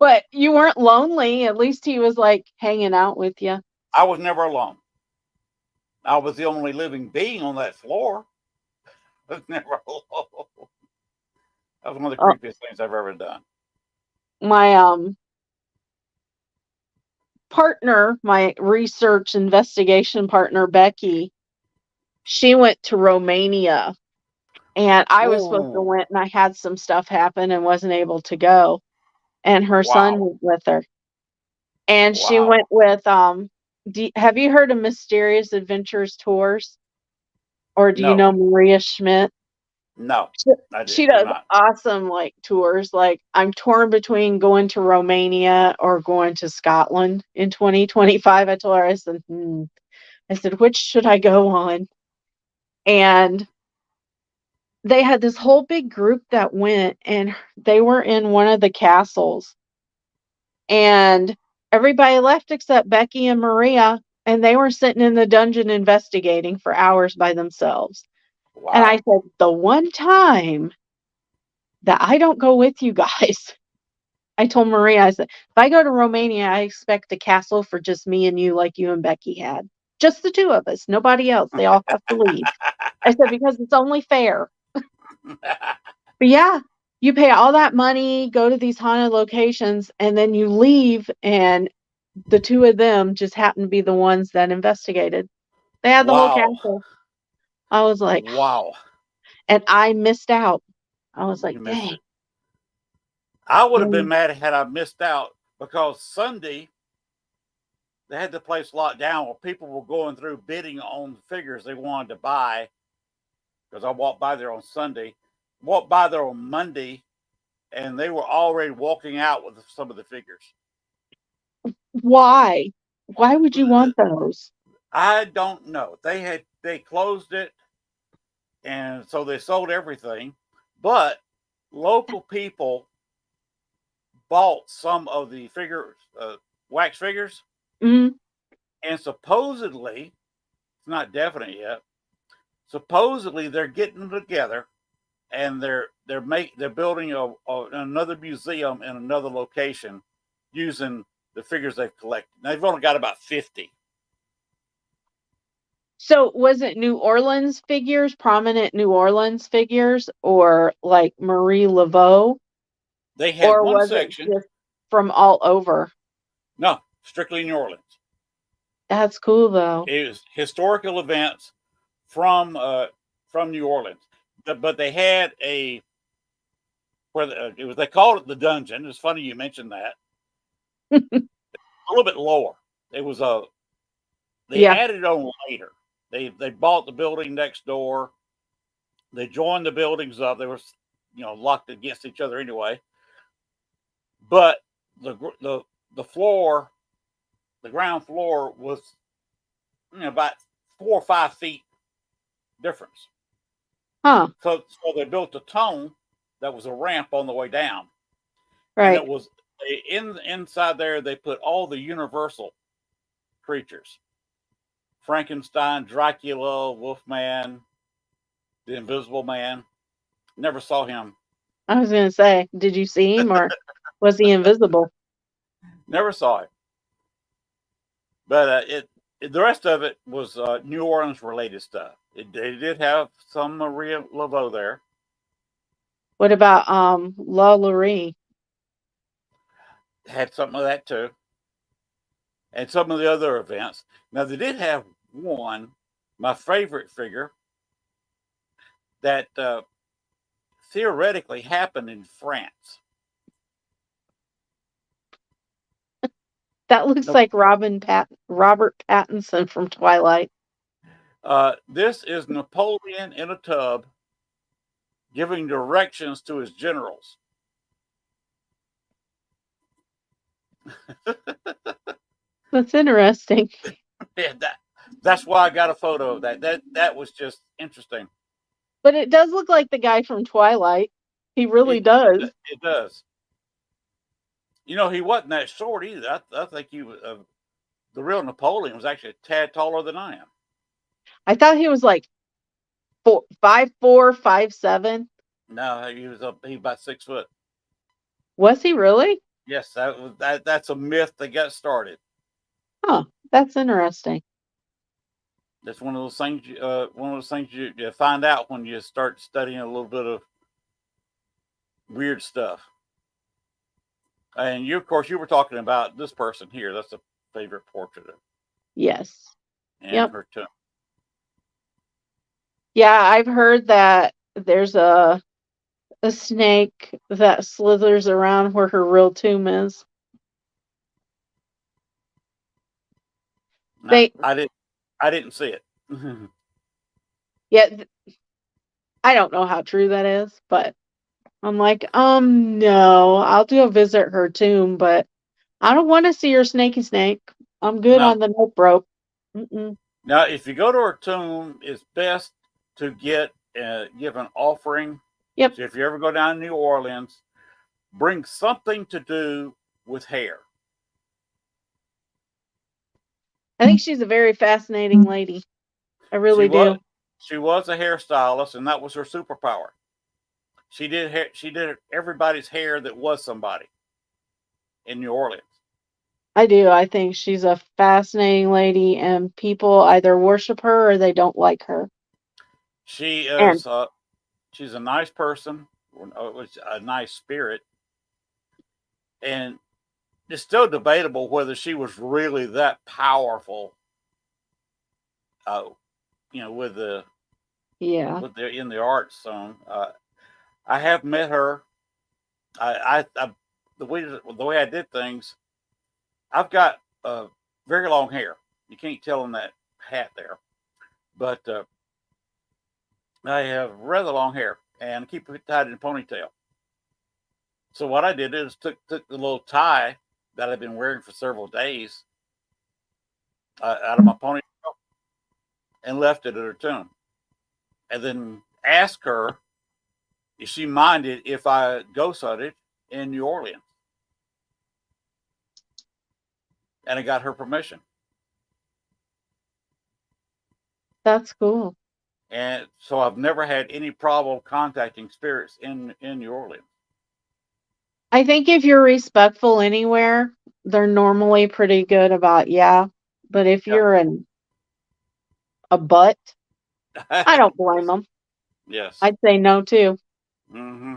but you weren't lonely. At least he was like hanging out with you. I was never alone. I was the only living being on that floor. I was never alone. That was one of the Oh, creepiest things I've ever done. my partner, my research investigation partner Becky, she went to Romania, and I was supposed to Ooh, went, and I had some stuff happen and wasn't able to go. And her son wow, went with her, and she wow. went with have you heard of Mysterious Adventures Tours, or do you No, know Maria Schmidt? no, She, I she do does not. awesome like tours. Like I'm torn between going to Romania or going to Scotland in 2025. I told her, I said, which should I go on? And they had this whole big group that went, and they were in one of the castles, and everybody left except Becky and Maria, and they were sitting in the dungeon investigating for hours by themselves. And I Wow. said, the one time that I don't go with you guys, I told Maria, I said, if I go to Romania, I expect a castle for just me and you, like you and Becky had. Just the two of us, nobody else. They all have to leave. I said, because it's only fair. But yeah, you pay all that money, go to these haunted locations, and then you leave, and the two of them just happen to be the ones that investigated. They had the whole Wow. castle. I was like, Wow. and I missed out. I was like, You missed dang. it. I would have been And mad had I missed out, because Sunday they had the place locked down where people were going through bidding on figures they wanted to buy, because I walked by there on Sunday, walked by there on Monday, and they were already walking out with some of the figures. Why? Why would you want those? I don't know. They closed it, and so they sold everything. But local people bought some of the figures, wax figures, Mm, and supposedly it's not definite yet. Supposedly they're getting them together, and they're building another museum in another location using the figures they've collected. Now, they've only got about 50. so was it New Orleans figures, prominent New Orleans figures, or like Marie Laveau, They had or one was it section, just from all over? no, strictly New Orleans. That's cool though. It was historical events from New Orleans, but they had it was, they called it the dungeon. It's funny you mentioned that. A little bit lower. It was they Yeah. added on later. They bought the building next door. They joined the buildings up. They were locked against each other anyway. But the floor, the ground floor was about 4 or 5 feet difference. Huh. So they built a tunnel that was a ramp on the way down, and Right. it was inside there. They put all the universal creatures: Frankenstein, Dracula, Wolfman, the Invisible Man. Never saw him. I was gonna say, did you see him or was he invisible? Never saw it. But the rest of it was New Orleans related stuff. They did have some Maria Laveau there. What about La Laurie? Had something of that too, and some of the other events. Now they did have one, my favorite figure, that theoretically happened in France. That looks No, like Robert Pattinson from Twilight. this is Napoleon in a tub giving directions to his generals. That's interesting. Yeah, that's why I got a photo of that. That was just interesting. But it does look like the guy from Twilight. He really It does. it does. He wasn't that short either. I think he was the real Napoleon was actually a tad taller than I am. I thought he was like 5'4", 5'7". No, he about 6 foot. Was he really? Yes, that's a myth that got started. Huh. That's interesting. That's one of those things. One of those things you find out when you start studying a little bit of weird stuff. And of course, you were talking about this person here. That's a favorite portrait of, Yes. and Yep. her tomb. Yeah, I've heard that there's a snake that slithers around where her real tomb is. No, They I didn't see it. yeah, I don't know how true that is, but I'm like, no, I'll do a visit her tomb, but I don't want to see her snaky snake. I'm good No. on the nope rope. Mm-mm. Now, if you go to her tomb, it's best to give an offering. Yep. So if you ever go down to New Orleans, bring something to do with hair. I think she's a very fascinating lady. I really do. She was a hairstylist, and that was her superpower. She did everybody's hair that was somebody in New Orleans. I do. I think she's a fascinating lady, and people either worship her or they don't like her. She And is she's a nice person, a nice spirit, and it's still debatable whether she was really that powerful. With the yeah, in the arts zone. I have met her. I the way I did things. I've got very long hair. You can't tell in that hat there, but I have rather long hair, and keep it tied in a ponytail. So what I did is took the little tie that I've been wearing for several days out of my ponytail and left it at her tomb, and then asked her if she minded if I ghost hunted in New Orleans, and I got her permission. That's cool. And so I've never had any problem contacting spirits in New Orleans. I think if you're respectful anywhere, they're normally pretty good about yeah. But if Yep. you're a butt, I don't blame them. Yes. I'd say no too. Mm-hmm.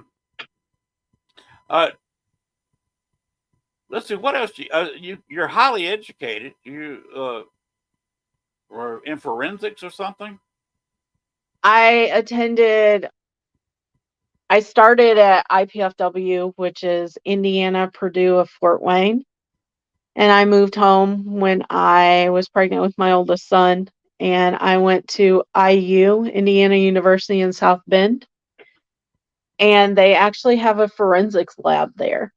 Let's see. What else? You're highly educated. You were in forensics or something. I started at IPFW, which is Indiana, Purdue of Fort Wayne. And I moved home when I was pregnant with my oldest son. And I went to IU, Indiana University in South Bend. And they actually have a forensics lab there.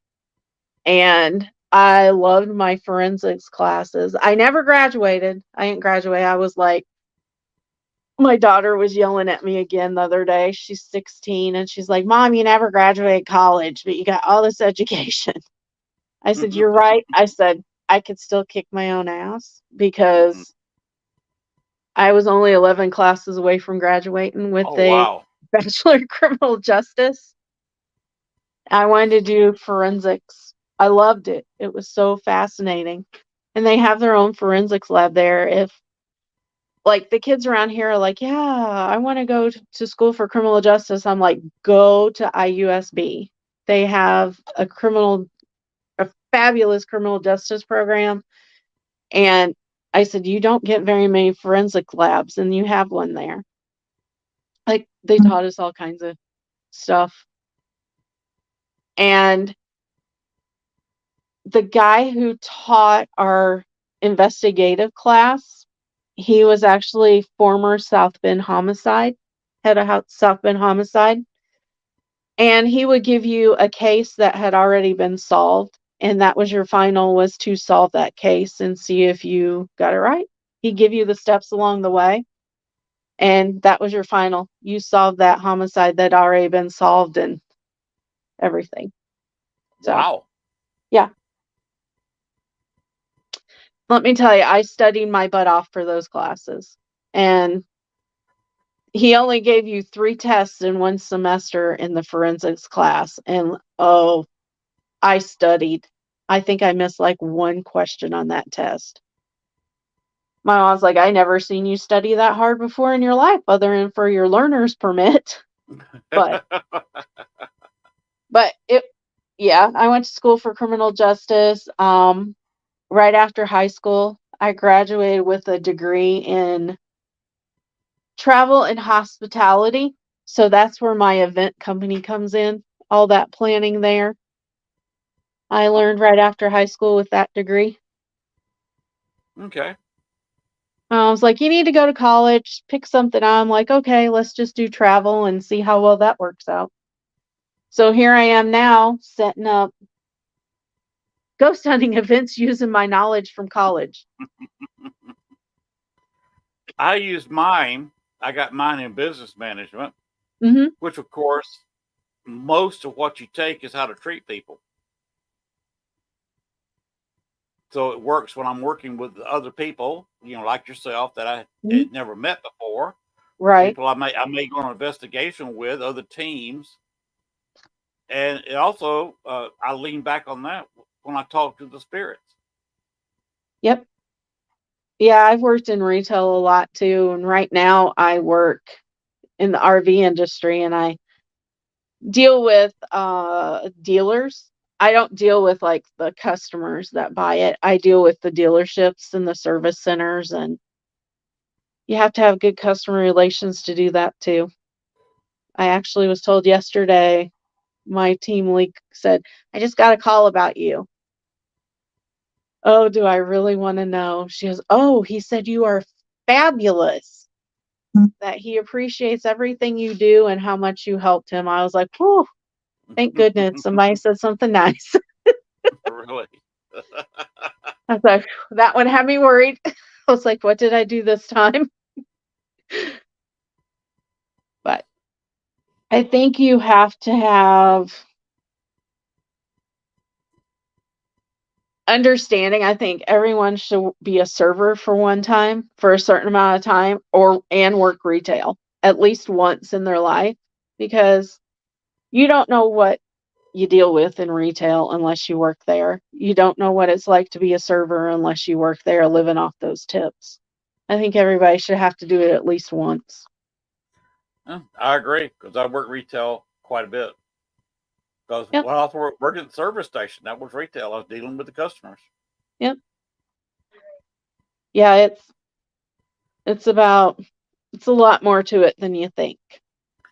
And I loved my forensics classes. I never graduated. I didn't graduate. I was like, my daughter was yelling at me again the other day. She's 16 and she's like, Mom, you never graduated college, but you got all this education. I said, You're right. I said, I could still kick my own ass because I was only 11 classes away from graduating with Oh, a wow. Bachelor of Criminal Justice. I wanted to do forensics. I loved it. It was so fascinating. And they have their own forensics lab there. If like the kids around here are like, yeah, I want to go to school for criminal justice. I'm like, go to IUSB. They have a fabulous criminal justice program. And I said, you don't get very many forensic labs, and you have one there. Like they taught us all kinds of stuff. And the guy who taught our investigative class, he was actually former South Bend homicide, head of South Bend homicide. And he would give you a case that had already been solved. And that was your final, was to solve that case and see if you got it right. He'd give you the steps along the way. And that was your final. You solved that homicide that had already been solved and everything. So, Wow. yeah. Let me tell you, I studied my butt off for those classes. And he only gave you 3 tests in one semester in the forensics class. And oh, I studied. I think I missed like 1 question on that test. My mom's like, I never seen you study that hard before in your life, other than for your learner's permit. But yeah, I went to school for criminal justice. Right after high school, I graduated with a degree in travel and hospitality. So that's where my event company comes in, all that planning there. I learned right after high school with that degree. Okay. I was like, you need to go to college, pick something. I'm like, okay, let's just do travel and see how well that works out. So here I am now setting up ghost hunting events using my knowledge from college. I used mine. I got mine in business management, which, of course, most of what you take is how to treat people. So it works when I'm working with other people, like yourself, that I had never met before. Right. People I may go on an investigation with, other teams. And it also, I lean back on that when I talk to the spirits. Yep. Yeah, I've worked in retail a lot too. And right now I work in the RV industry and I deal with dealers. I don't deal with like the customers that buy it. I deal with the dealerships and the service centers, and you have to have good customer relations to do that too. I actually was told yesterday, my team lead said, I just got a call about you. Oh, do I really want to know? She goes, oh, he said you are fabulous. that he appreciates everything you do and how much you helped him. I was like, whew, thank goodness somebody said something nice. Really? I was like, that one had me worried. I was like, what did I do this time? But I think you have to have understanding. I think everyone should be a server for one time for a certain amount of time and work retail at least once in their life, because you don't know what you deal with in retail unless you work there. You don't know what it's like to be a server unless you work there living off those tips. I think everybody should have to do it at least once. I agree, because I work retail quite a bit. Because Yep. when I was working at the service station, that was retail. I was dealing with the customers. Yep. Yeah, it's a lot more to it than you think.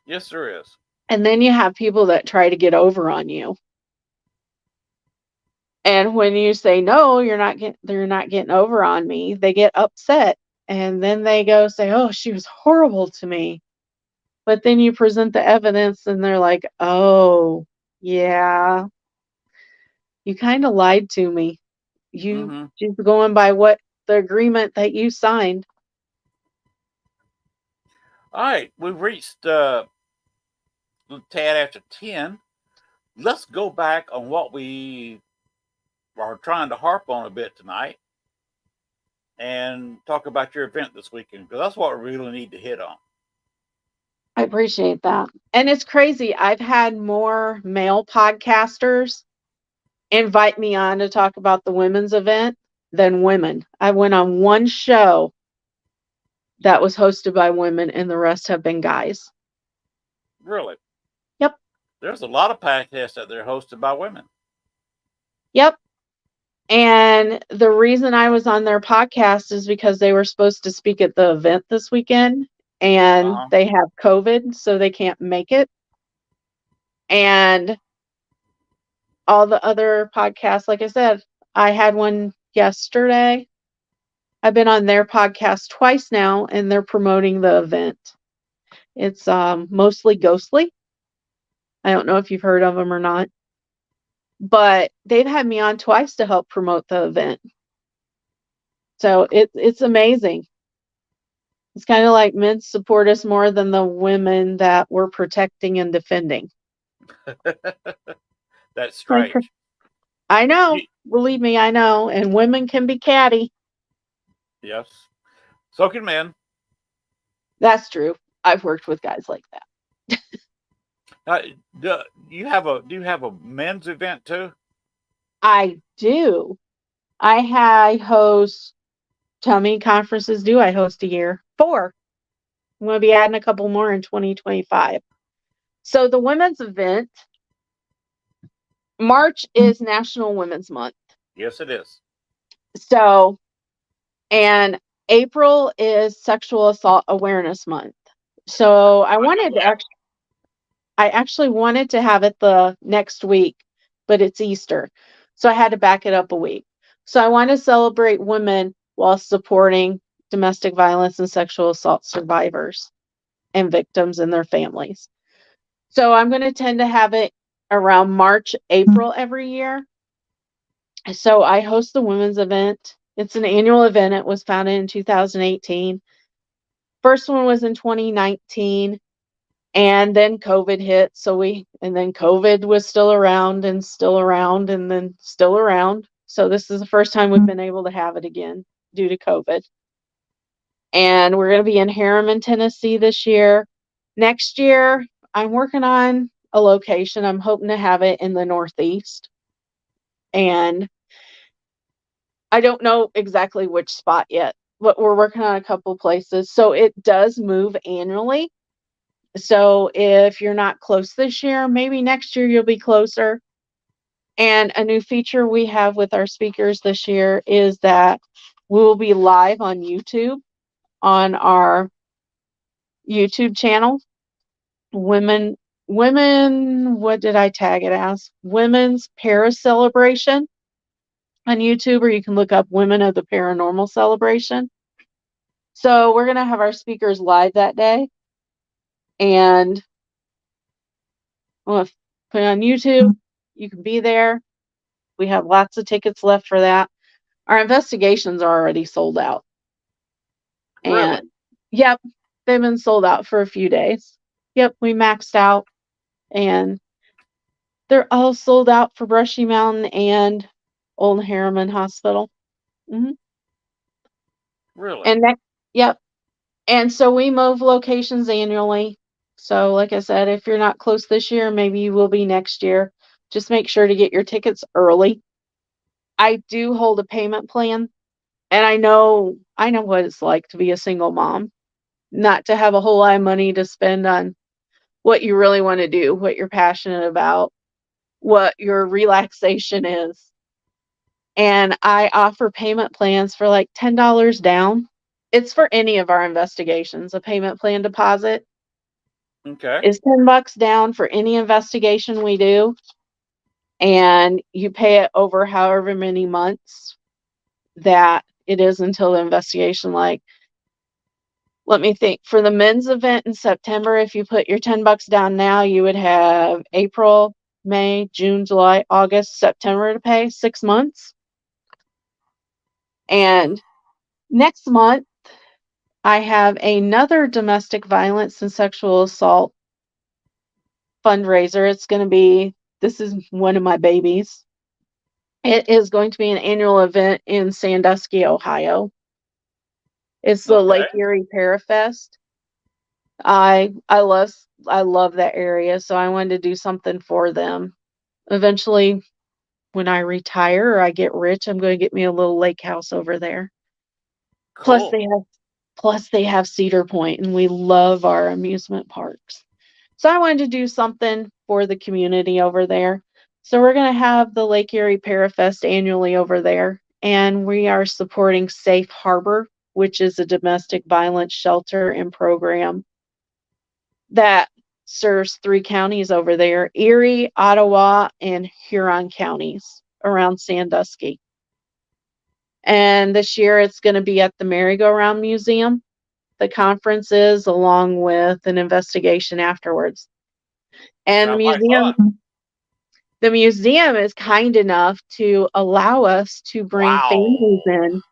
Yes, there is. And then you have people that try to get over on you. And when you say no, they're not getting over on me, they get upset. And then they go say, "Oh, she was horrible to me." But then you present the evidence and they're like, "Oh, yeah, you kind of lied to me. You Mm-hmm. just going by what the agreement that you signed." All right, we've reached a tad after 10. Let's go back on what we are trying to harp on a bit tonight and talk about your event this weekend, because that's what we really need to hit on. I appreciate that. And it's crazy. I've had more male podcasters invite me on to talk about the women's event than women. I went on one show that was hosted by women, and the rest have been guys. Really? Yep. There's a lot of podcasts out there hosted by women. Yep. And the reason I was on their podcast is because they were supposed to speak at the event this weekend, and Uh-huh. they have COVID, so they can't make it. And all the other podcasts, like I said, I had one yesterday. I've been on their podcast twice now, and they're promoting the event. It's mostly ghostly. I don't know if you've heard of them or not, but they've had me on twice to help promote the event. So it's amazing. It's kind of like men support us more than the women that we're protecting and defending. That's strange. I know. Believe me, I know. And women can be catty. Yes. So can men. That's true. I've worked with guys like that. Do you have a men's event too? I do. I host, how many conferences do I host a year? 4. I'm going to be adding a couple more in 2025. So the women's event, March is National Women's Month. Yes, it is. So, and April is Sexual Assault Awareness Month. So I actually wanted to have it the next week, but it's Easter. So I had to back it up a week. So I want to celebrate women while supporting domestic violence and sexual assault survivors and victims and their families. So I'm going to tend to have it around March, April every year. So I host the women's event. It's an annual event. It was founded in 2018. First one was in 2019. And then COVID hit. And then COVID was still around and still around and then still around. So this is the first time we've been able to have it again due to COVID. And we're going to be in Harriman, Tennessee this year. Next year, I'm working on a location. I'm hoping to have it in the Northeast. And I don't know exactly which spot yet, but we're working on a couple places. So it does move annually. So if you're not close this year, maybe next year you'll be closer. And a new feature we have with our speakers this year is that we will be live on YouTube, on our YouTube channel. Women, what did I tag it as? Women's Paris Celebration on YouTube, or you can look up Women of the Paranormal Celebration. So we're going to have our speakers live that day. And I'm going to put it on YouTube. You can be there. We have lots of tickets left for that. Our investigations are already sold out. Really? And yep, they've been sold out for a few days. Yep, we maxed out. And they're all sold out for Brushy Mountain and Old Harriman Hospital. Mm-hmm. Really? And yep. And so we move locations annually. So, like I said, if you're not close this year, maybe you will be next year. Just make sure to get your tickets early. I do hold a payment plan, and I know what it's like to be a single mom, not to have a whole lot of money to spend on what you really want to do, what you're passionate about, what your relaxation is. And I offer payment plans for like $10 down. It's for any of our investigations. A payment plan deposit Okay. is $10 down for any investigation we do. And you pay it over however many months that it is until the investigation. Like, let me think. For the men's event in September, if you put your $10 down now, you would have April, May, June, July, August, September to pay, 6 months. And next month, I have another domestic violence and sexual assault fundraiser. It's going to be, this is one of my babies. It is going to be an annual event in Sandusky, Ohio. It's the Lake Erie Parafest. I love that area, so I wanted to do something for them. Eventually, when I retire or I get rich, I'm going to get me a little lake house over there. Cool. Plus they have Cedar Point, and we love our amusement parks. So I wanted to do something for the community over there. So we're going to have the Lake Erie Parafest annually over there, and we are supporting Safe Harbor, which is a domestic violence shelter and program that serves 3 counties over there, Erie, Ottawa, and Huron counties around Sandusky. And this year it's going to be at the Merry-Go-Round Museum. The conference is, along with an investigation afterwards. And the museum is kind enough to allow us to bring families in.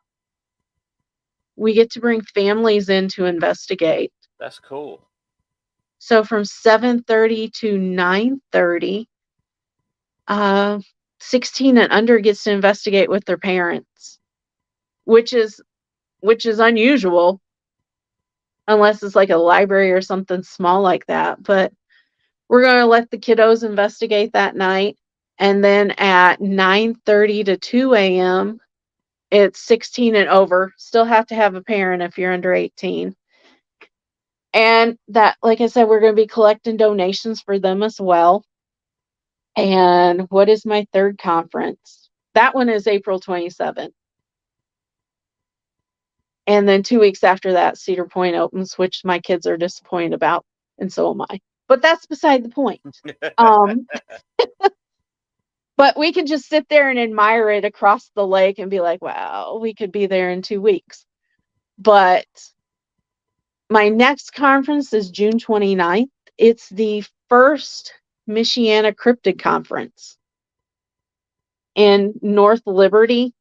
We get to bring families in to investigate. That's cool. So from 7:30 to 9:30, 16 and under gets to investigate with their parents, which is unusual, unless it's like a library or something small like that. But we're going to let the kiddos investigate that night. And then at 9:30 to 2 a.m., it's 16 and over. Still have to have a parent if you're under 18. And that, like I said, we're going to be collecting donations for them as well. And what is my third conference? That one is April 27th. And then 2 weeks after that, Cedar Point opens, which my kids are disappointed about, and so am I. But that's beside the point. But we can just sit there and admire it across the lake and be like, wow, we could be there in 2 weeks. But my next conference is June 29th. It's the first Michiana Cryptid Conference in North Liberty,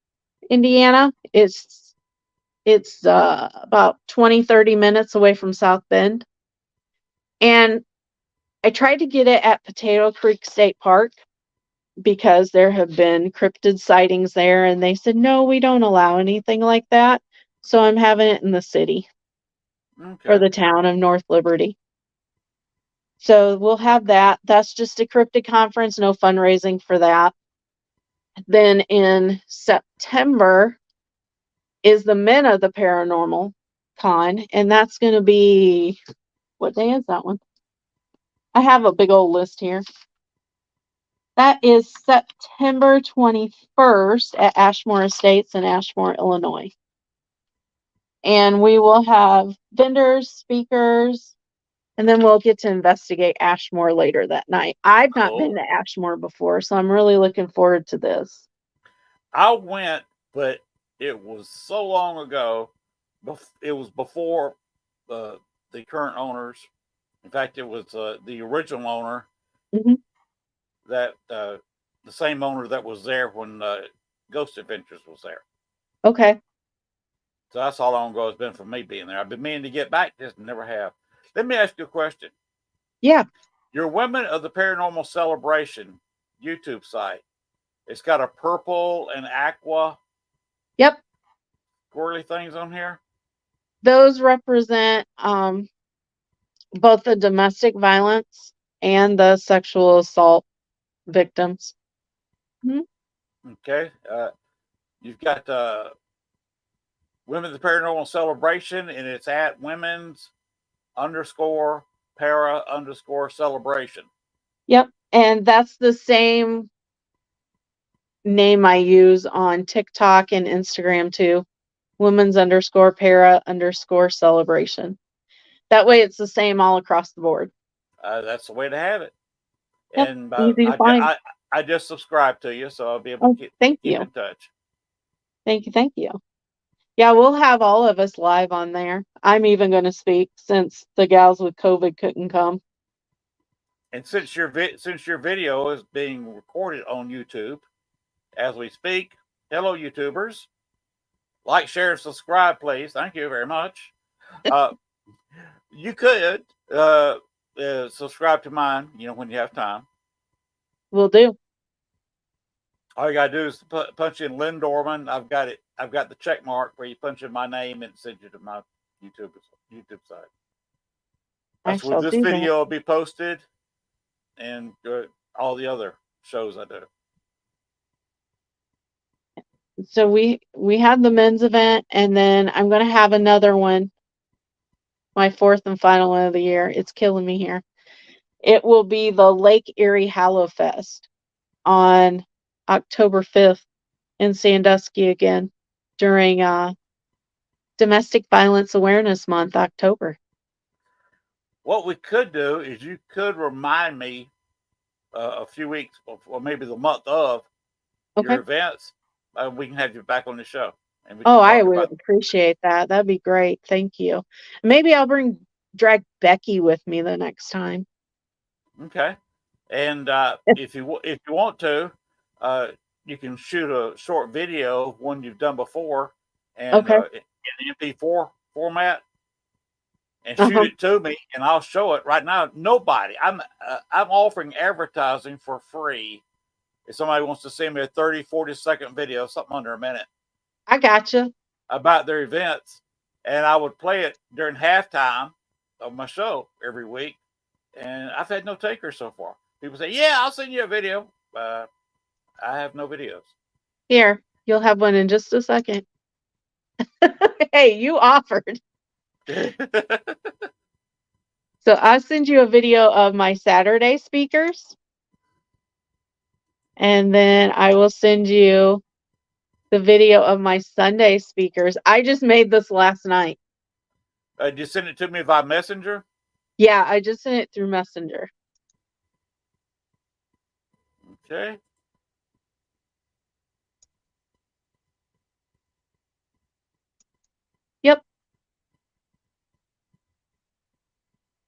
Indiana. It's about 20-30 minutes away from South Bend. And I tried to get it at Potato Creek State Park because there have been cryptid sightings there, and they said, no, we don't allow anything like that. So I'm having it in the city or the town of North Liberty. So we'll have that. That's just a cryptid conference, no fundraising for that. Then in September is the Men of the Paranormal Con, and that's going to be, what day is that one? I have a big old list here. That is September 21st at Ashmore Estates in Ashmore, Illinois. And we will have vendors, speakers, and then we'll get to investigate Ashmore later that night. I've not been to Ashmore before, so I'm really looking forward to this. I went, but it was so long ago it was before the current owners. In fact, it was the original owner Hmm. that the same owner that was there when Ghost Adventures was there. Okay. So that's how long ago it's been for me being there. I've been meaning to get back, just never have. Let me ask you a question. Yeah. Your Women of the Paranormal Celebration YouTube site. It's got a purple and aqua Yep. squirrely things on here. Those represent both the domestic violence and the sexual assault victims. Mhm. Okay. You've got Women of the Paranormal Celebration, and it's at women's underscore para underscore celebration. Yep. And that's the same name I use on TikTok and Instagram too. Women's underscore para underscore celebration. That way it's the same all across the board. That's the way to have it. Yep. And Easy to find. I just subscribed to you, so I'll be able Oh, to thank keep you. in touch. Thank you. Thank you. Yeah, we'll have all of us live on there. I'm even going to speak since the gals with COVID couldn't come. And since your video is being recorded on YouTube as we speak, hello YouTubers, like, share, subscribe, please. Thank you very much. You could subscribe to mine, when you have time. Will do. All you gotta do is punch in Lynn Dorman. I've got it. I've got the check mark where you punch in my name and it sends you to my YouTube site. I That's where shall this do that. video will be posted, and all the other shows I do. So we had the men's event, and then I'm going to have another one, my fourth and final one of the year. It's killing me here. It will be the Lake Erie Hallow Fest on October 5th in Sandusky again during Domestic Violence Awareness Month, October. What we could do is you could remind me a few weeks or maybe the month of Okay. your events. We can have you back on the show. And we Oh, can I talk would about appreciate that. That'd be great. Thank you. Maybe I'll drag Becky with me the next time. Okay. And if you want to, you can shoot a short video of one you've done before, and Okay. in MP4 format, and Uh-huh. shoot it to me, and I'll show it. Right now, nobody. I'm offering advertising for free. If somebody wants to send me a 30, 40-second video, something under a minute, I gotcha. about their events, and I would play it during halftime of my show every week, and I've had no takers so far. People say, "Yeah, I'll send you a video." I have no videos. Here, you'll have one in just a second. Hey, you offered. So I'll send you a video of my Saturday speakers, and then I will send you the video of my Sunday speakers. I just made this last night. Did you send it to me via Messenger? Yeah, I just sent it through Messenger. Okay. Yep.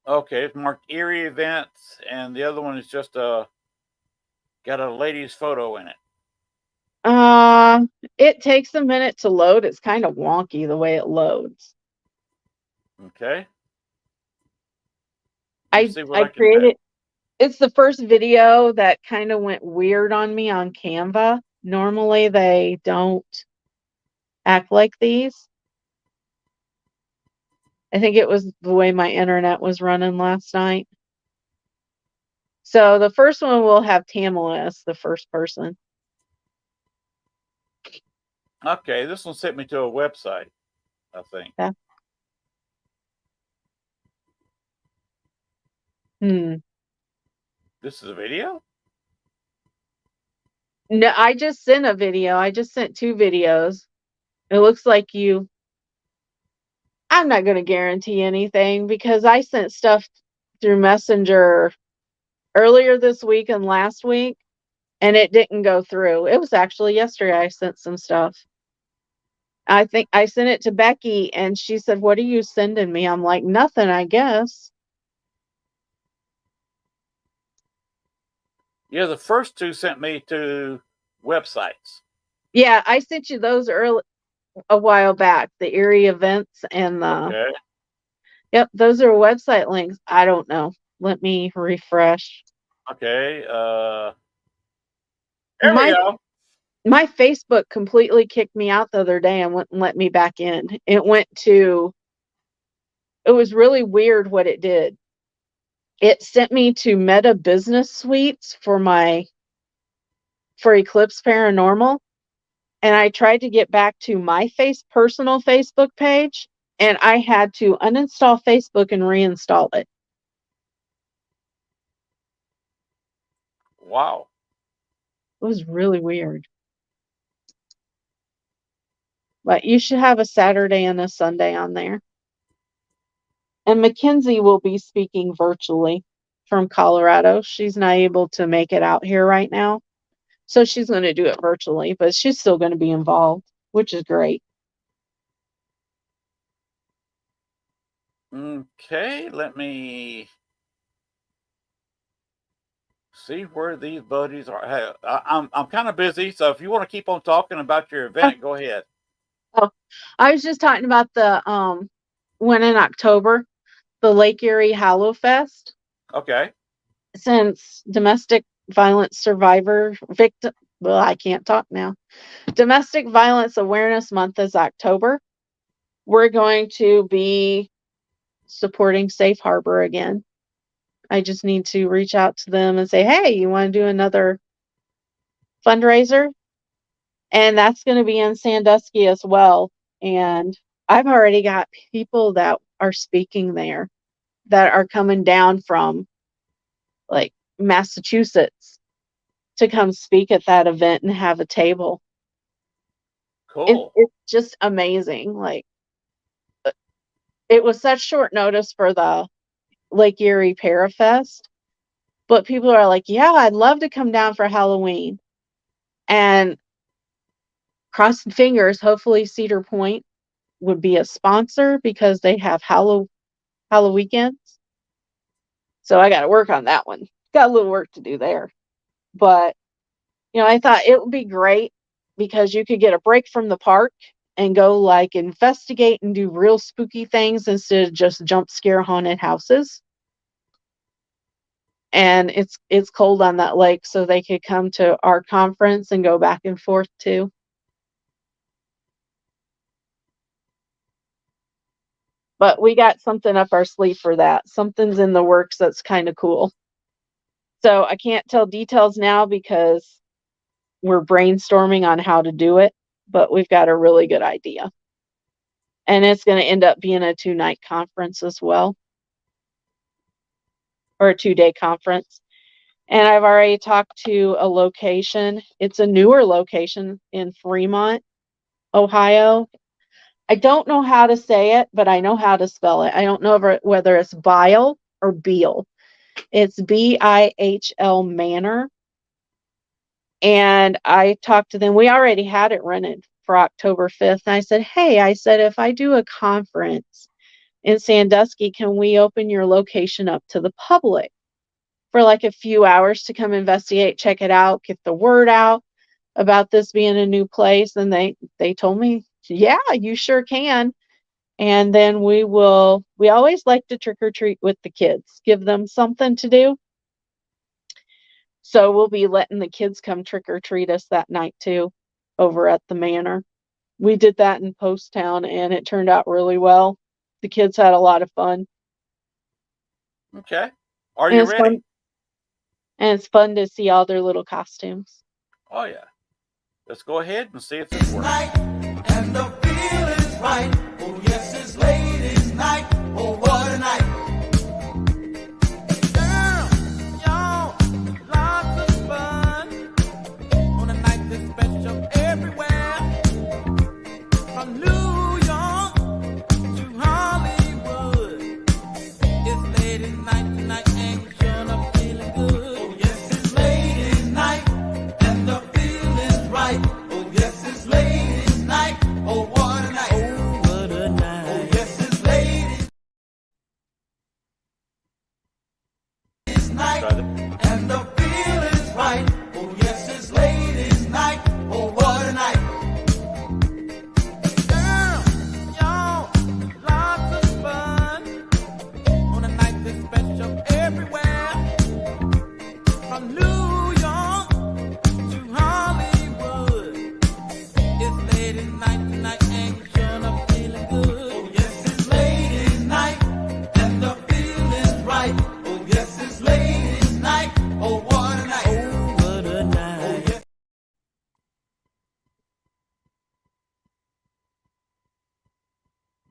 Okay, it's marked Erie events, and the other one is just got a lady's photo in it. It takes a minute to load. It's kind of wonky the way it loads. Okay. I created. It's the first video that kind of went weird on me on Canva. Normally they don't act like these. I think it was the way my internet was running last night. So the first one will have Tamala as the first person. Okay, this one sent me to a website, I think. Yeah. This is a video? No, I just sent a video. I just sent 2 videos. It looks like I'm not going to guarantee anything because I sent stuff through Messenger earlier this week and last week, and it didn't go through. It was actually yesterday I sent some stuff. I think I sent it to Becky, and she said, "What are you sending me?" I'm like, "Nothing, I guess." Yeah, the first two sent me to websites. Yeah, I sent you those a while back, the Erie events and the Okay. yep, those are website links. I don't know. Let me refresh. Okay. There we My go. my Facebook completely kicked me out the other day and wouldn't let me back in. It was really weird what it did. It sent me to Meta Business Suites for Eclipse Paranormal, and I tried to get back to my personal Facebook page, and I had to uninstall Facebook and reinstall it. Wow. It was really weird. But you should have a Saturday and a Sunday on there. And Mackenzie will be speaking virtually from Colorado. She's not able to make it out here right now. So she's going to do it virtually, but she's still going to be involved, which is great. Okay, let me see where these buddies are. Hey, I'm kind of busy, so if you want to keep on talking about your event, go ahead. Oh, I was just talking about the one in October, the Lake Erie Hallow Fest. Okay. Since domestic violence survivor victim, well, I can't talk now. Domestic Violence Awareness Month is October. We're going to be supporting Safe Harbor again. I just need to reach out to them and say, hey, you want to do another fundraiser? And that's going to be in Sandusky as well. And I've already got people that are speaking there that are coming down from like Massachusetts to come speak at that event and have a table. Cool. It's just amazing. Like, it was such short notice for the Lake Erie Parafest, but people are like, yeah, I'd love to come down for Halloween. And crossing fingers, hopefully Cedar Point would be a sponsor because they have Hallow weekends. So I got to work on that one. Got a little work to do there. But, I thought it would be great because you could get a break from the park and go like investigate and do real spooky things instead of just jump scare haunted houses. And it's cold on that lake, so they could come to our conference and go back and forth too. But we got something up our sleeve for that. Something's in the works that's kind of cool. So I can't tell details now because we're brainstorming on how to do it, but we've got a really good idea. And it's going to end up being a 2-night conference as well, or a 2-day conference. And I've already talked to a location. It's a newer location in Fremont, Ohio. I don't know how to say it, but I know how to spell it. I don't know whether it's Bile or Beal. It's Bihl Manor. And I talked to them. We already had it rented for October 5th. And I said, hey, if I do a conference in Sandusky, can we open your location up to the public for like a few hours to come investigate, check it out, get the word out about this being a new place? And they told me, yeah, you sure can. And then we always like to trick or treat with the kids, give them something to do. So we'll be letting the kids come trick or treat us that night too, over at the manor. We did that in Post Town and it turned out really well. The kids had a lot of fun. Okay. Are you ready? And it's fun to see all their little costumes. Oh, yeah. Let's go ahead and see if this works. And the feel is right. Oh, yes, it's ladies' night. Oh, what a night. Girl, y'all, lots of fun. On a night that's special everywhere. From New York to Hollywood. It's ladies' night tonight and you're sure enough feeling good. Oh, yes, it's ladies' night. And the feel is right. Oh, yes, it's ladies' night. Oh, what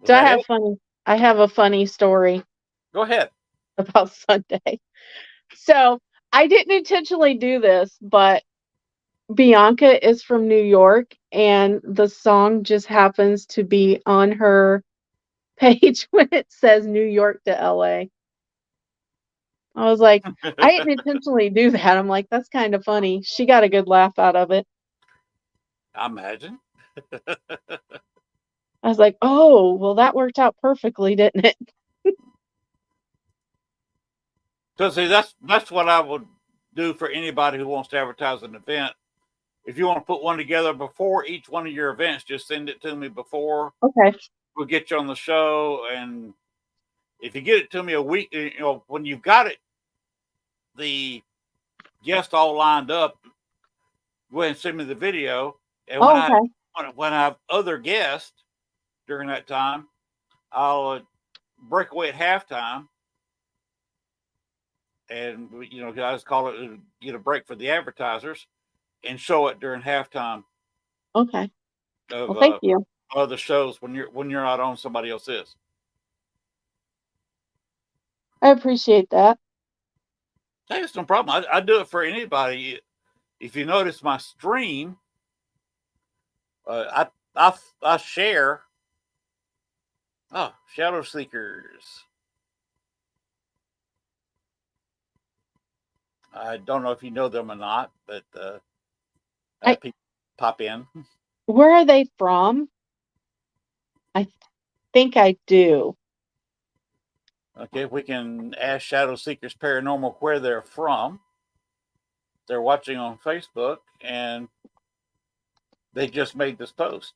Was So that it? I have a funny story Go ahead. about Sunday. So I didn't intentionally do this, but Bianca is from New York, and the song just happens to be on her page when it says New York to LA. I was like, I didn't intentionally do that. I'm like, that's kind of funny. She got a good laugh out of it. I imagine. I was like, oh, well, that worked out perfectly, didn't it? So see, that's what I would do for anybody who wants to advertise an event. If you want to put one together before each one of your events, just send it to me before. Okay. We'll get you on the show, and if you get it to me a week, when you've got it, the guests all lined up, go ahead and send me the video. And Oh, okay. when I have other guests during that time, I'll break away at halftime, and guys call it get a break for the advertisers, and show it during halftime Okay. of Well, thank you. other shows when you're not on, somebody else is. I appreciate that. Hey, it's no problem. I do it for anybody. If you notice my stream, I share. Oh, Shadow Seekers. I don't know if you know them or not, but people pop in. Where are they from? I think I do. Okay, we can ask Shadow Seekers Paranormal where they're from. They're watching on Facebook, and they just made this post.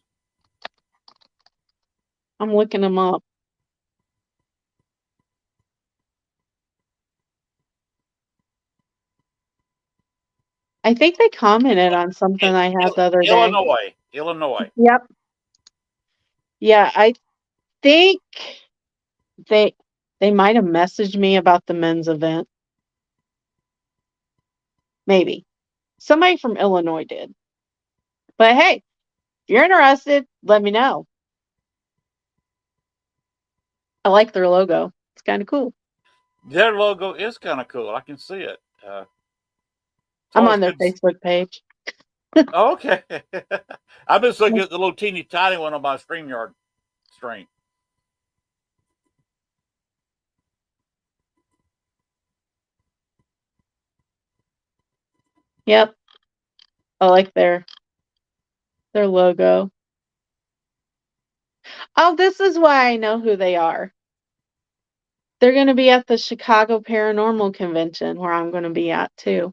I'm looking them up. I think they commented on something I had the other day. Illinois. Yep. Yeah, I think they might have messaged me about the men's event. Maybe. Somebody from Illinois did. But hey, if you're interested, let me know. I like their logo. It's kind of cool. Their logo is kind of cool. I can see it. I'm on their Facebook page. Oh, okay. I'm just looking at the little teeny tiny one on my StreamYard stream. Yep. I like their logo. Oh, this is why I know who they are. They're going to be at the Chicago Paranormal Convention, where I'm going to be at too.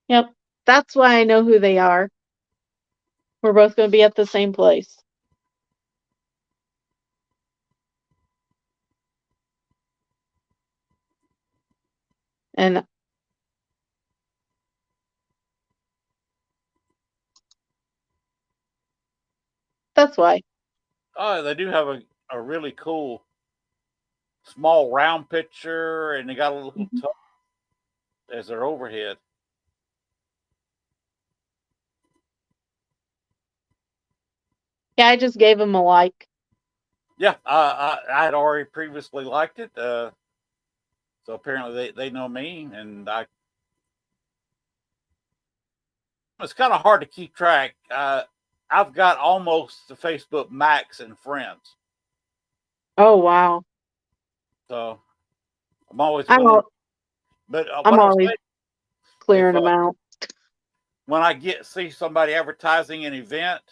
Yep. That's why I know who they are. We're both going to be at the same place. And that's why. Oh, they do have a really cool small round picture, and they got a little top as their overhead. Yeah, I just gave them a like. Yeah, I had already previously liked it, so apparently they know me, and it's kind of hard to keep track. I've got almost the Facebook max in friends, Oh wow! so I'm always I'm willing. But what I'll always say, clearing them out. when I see somebody advertising an event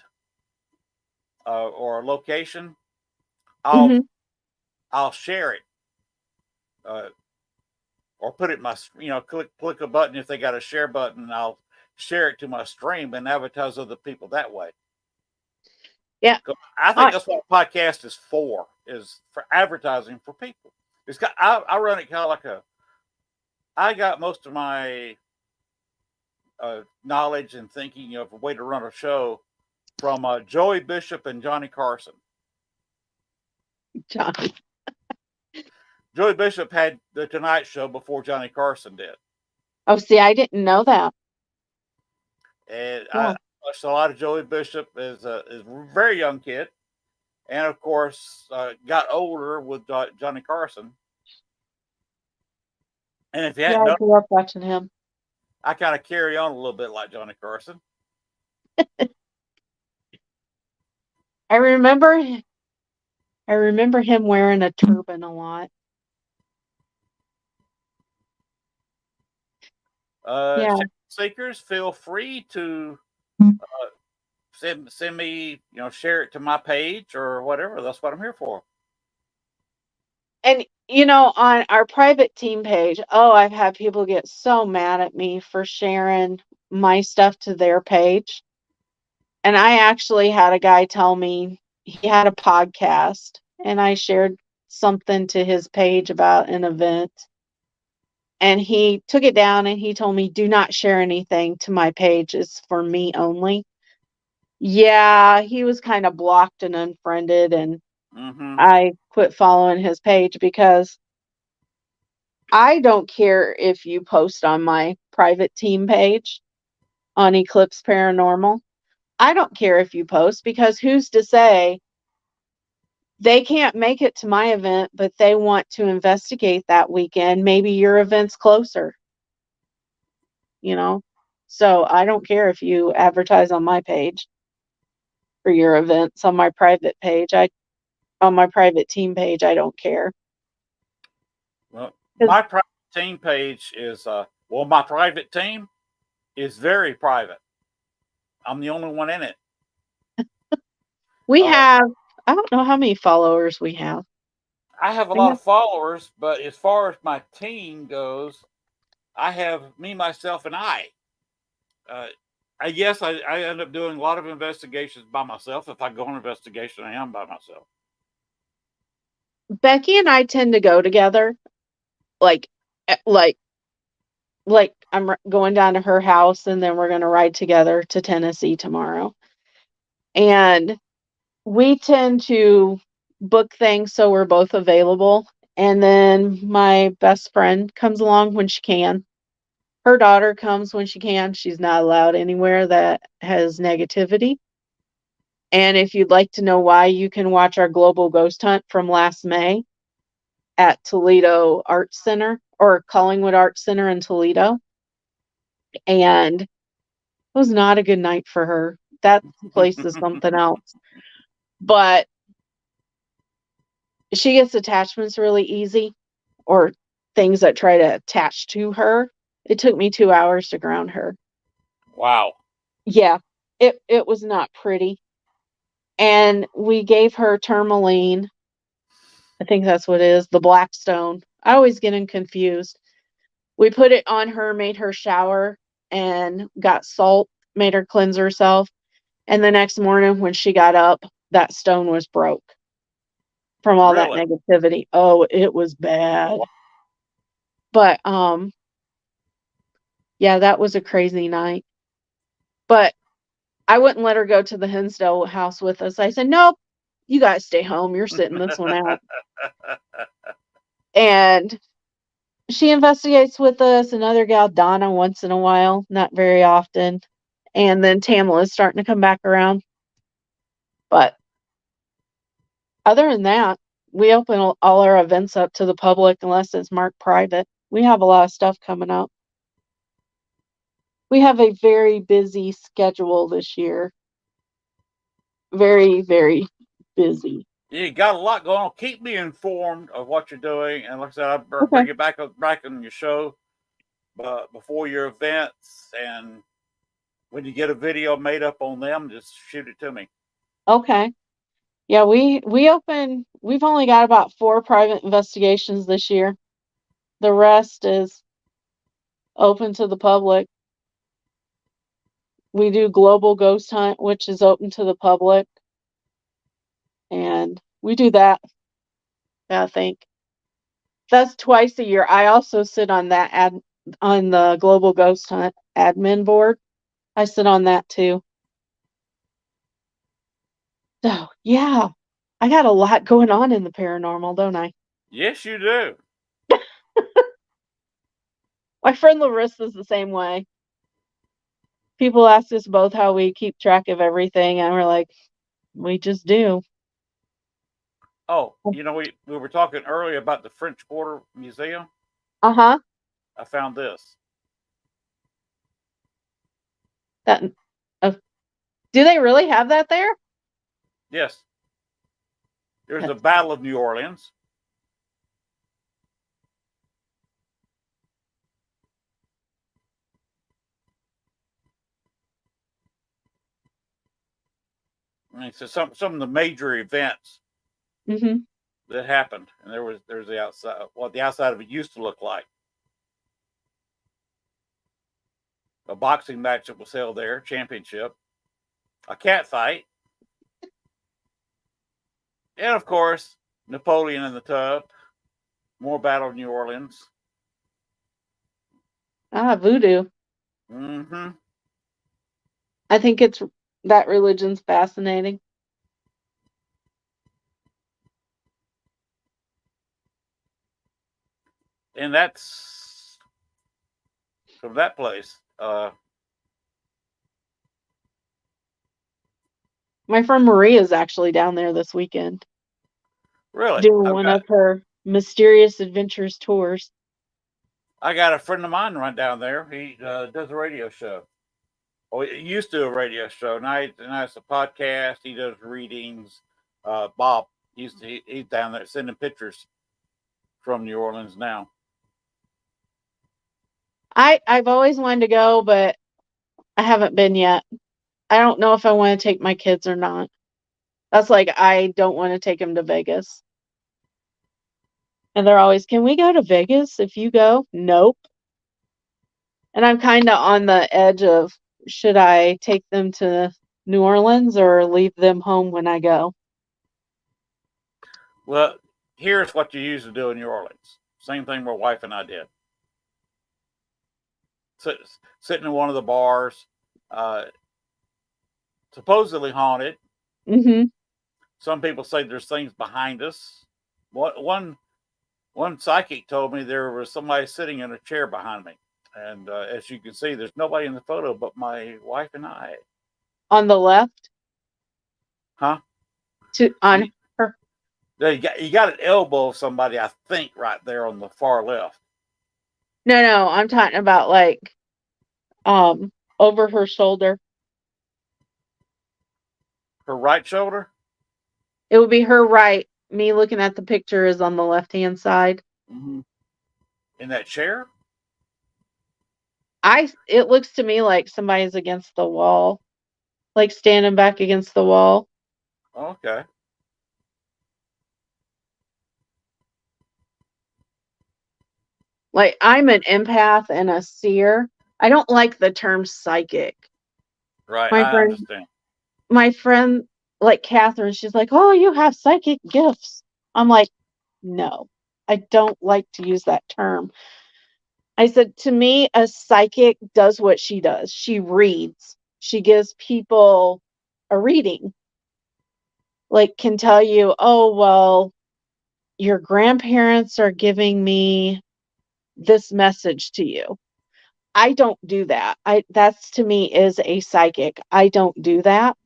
or a location, I'll share it, or put it in my click a button if they got a share button. And I'll share it to my stream and advertise other people that way. Yeah, I think that's what a podcast is for advertising for people. I run it kind of like I got most of my knowledge and thinking of a way to run a show from Joey Bishop and Johnny Carson. Johnny. Joey Bishop had the Tonight Show before Johnny Carson did. Oh, see, I didn't know that. And watched a lot of Joey Bishop as a very young kid, and of course got older with Johnny Carson. And if you Yeah, hadn't I known, grew up watching him. I kind of carry on a little bit like Johnny Carson. I remember him wearing a turban a lot. Yeah. Seekers, feel free to send me, share it to my page or whatever. That's what I'm here for. And on our private team page, I've had people get so mad at me for sharing my stuff to their page. And I actually had a guy tell me he had a podcast and I shared something to his page about an event. And he took it down and he told me, do not share anything to my page. It's for me only. Yeah, he was kind of blocked and unfriended, and Mm-hmm. I quit following his page because I don't care if you post on my private team page on Eclipse Paranormal. I don't care if you post, because who's to say they can't make it to my event, but they want to investigate that weekend. Maybe your event's closer, So I don't care if you advertise on my page for your events on my private page. On my private team page, I don't care. Well, my private team page is my private team is very private. I'm the only one in it. We have, I don't know how many followers we have. I have a lot of followers, but as far as my team goes, I have me, myself, and I. I guess I end up doing a lot of investigations by myself. If I go on an investigation, I am by myself. Becky and I tend to go together, like I'm going down to her house and then we're going to ride together to Tennessee tomorrow. And we tend to book things so we're both available. And then my best friend comes along when she can. Her daughter comes when she can. She's not allowed anywhere that has negativity. And if you'd like to know why, you can watch our global ghost hunt from last May at Toledo Arts Center, or Collingwood Arts Center in Toledo. And it was not a good night for her. That place is something else. But she gets attachments really easy, or things that try to attach to her. It took me 2 hours to ground her. Wow. Yeah, it was not pretty. And we gave her tourmaline. I think that's what it is, the Blackstone. I always get them confused. We put it on her, made her shower, and got salt, made her cleanse herself. And the next morning when she got up, that stone was broke from all that negativity. Oh, it was bad. But yeah, that was a crazy night. But I wouldn't let her go to the Hinsdale house with us. I said, nope, you guys stay home. You're sitting this one out. And she investigates with us. Another gal, Donna, once in a while, not very often. And then Tamala's starting to come back around. But other than that, we open all our events up to the public unless it's marked private. We have a lot of stuff coming up. We have a very busy schedule this year. Very, very busy. You got a lot going on. Keep me informed of what you're doing, and like I said, I'll bring it back on your show before your events, and when you get a video made up on them, just shoot it to me. Okay. Yeah, we've only got about 4 private investigations this year. The rest is open to the public. We do Global Ghost Hunt, which is open to the public. And we do that, I think. That's twice a year. I also sit on that on the Global Ghost Hunt admin board. I sit on that too. So, yeah, I got a lot going on in the paranormal, don't I? Yes, you do. My friend Larissa's the same way. People ask us both how we keep track of everything, and we're like, we just do. Oh, we were talking earlier about the French Quarter Museum. Uh-huh. I found this. That uh, do they really have that there? Yes, there's the That's Battle of New Orleans. I mean, so some of the major events mm-hmm. that happened, and there's the outside, what the outside of it used to look like. A boxing match that was held there, championship, a cat fight, and of course Napoleon in the tub, more Battle of New Orleans. Voodoo. Mm-hmm. I think it's that religion's fascinating. And that's from that place. My friend Maria is actually down there this weekend Really, doing one of her mysterious adventures tours. I got a friend of mine right down there. He does a radio show. Oh, he used to do a radio show. Now it's a podcast. He does readings. Bob, he's down there sending pictures from New Orleans now. I've always wanted to go, but I haven't been yet. I don't know if I want to take my kids or not. That's like, I don't want to take them to Vegas. And they're always, can we go to Vegas if you go? Nope. And I'm kind of on the edge of, should I take them to New Orleans or leave them home when I go? Well, here's what you usually do in New Orleans. Same thing my wife and I did. Sitting in one of the bars, supposedly haunted. Mm-hmm. Some people say there's things behind us. One psychic told me there was somebody sitting in a chair behind me. And as you can see, there's nobody in the photo but my wife and I. On the left? Huh? On her? You got an elbow of somebody, I think, right there on the far left. No, I'm talking about like over her shoulder. Her right shoulder? It would be her right. Me looking at the picture is on the left-hand side. Mm-hmm. In that chair? It looks to me like somebody's against the wall, like standing back against the wall. Okay. Like, I'm an empath and a seer. I don't like the term psychic. Right, I understand. My friend, like Catherine, she's like, oh, you have psychic gifts. I'm like, no, I don't like to use that term. I said, to me, a psychic does what she does. She reads. She gives people a reading. Like, can tell you, oh, well, your grandparents are giving me this message to you. I don't do that. That's to me is a psychic. I don't do that.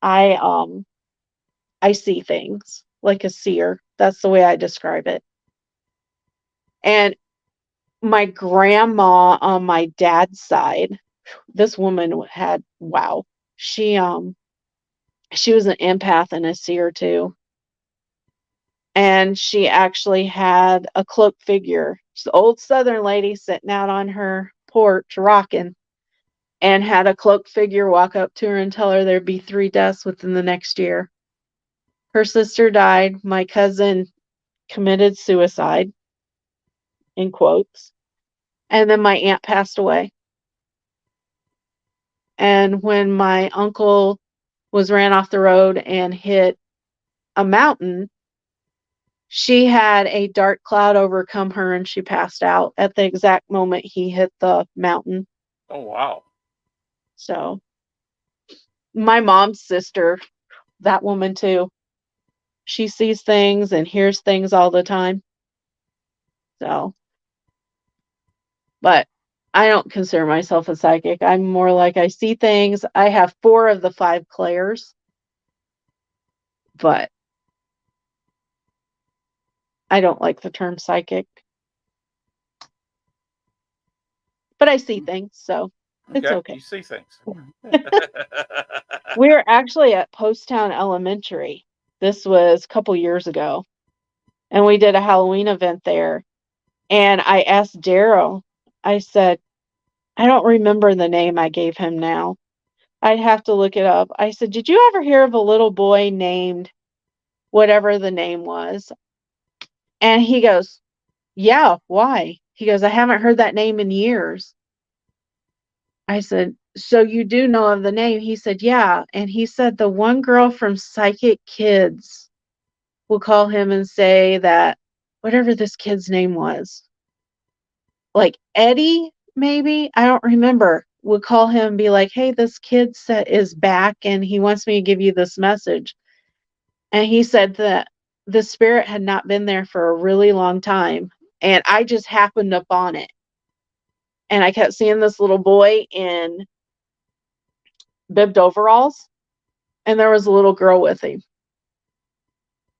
I see things like a seer. That's the way I describe it. And my grandma on my dad's side, this woman had, wow. She was an empath and a seer too. And she actually had a cloaked figure. She's an old Southern lady sitting out on her porch rocking, and had a cloaked figure walk up to her and tell her there'd be 3 deaths within the next year. Her sister died. My cousin committed suicide, in quotes. And then my aunt passed away. And when my uncle ran off the road and hit a mountain, she had a dark cloud overcome her and she passed out at the exact moment he hit the mountain. Oh, wow. So my mom's sister, that woman too, she sees things and hears things all the time. So, but I don't consider myself a psychic. I'm more like I see things. I have 4 of the 5 clairs, but I don't like the term psychic. But I see things, so it's Okay, okay. you see things. We were actually at Poasttown Elementary. This was a couple years ago, and we did a Halloween event there. And I asked Daryl, I said, I don't remember the name I gave him now. I'd have to look it up. I said, did you ever hear of a little boy named whatever the name was? And he goes, yeah, why? He goes, I haven't heard that name in years. I said, so you do know of the name? He said, yeah. And he said, the one girl from Psychic Kids will call him and say that whatever this kid's name was, like Eddie, maybe, I don't remember, would call him and be like, hey, this kid is back and he wants me to give you this message. And he said that the spirit had not been there for a really long time. And I just happened upon it. And I kept seeing this little boy in bibbed overalls, and there was a little girl with him.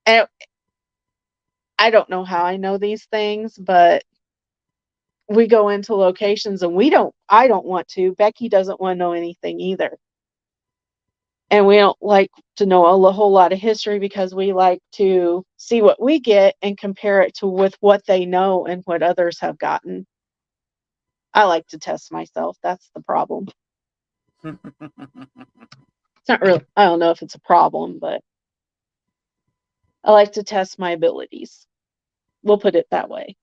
And I don't know how I know these things, but we go into locations and I don't want to. Becky doesn't want to know anything either. And we don't like to know a whole lot of history because we like to see what we get and compare it to with what they know and what others have gotten. I like to test myself. That's the problem. It's not really, I don't know if it's a problem, but I like to test my abilities. We'll put it that way.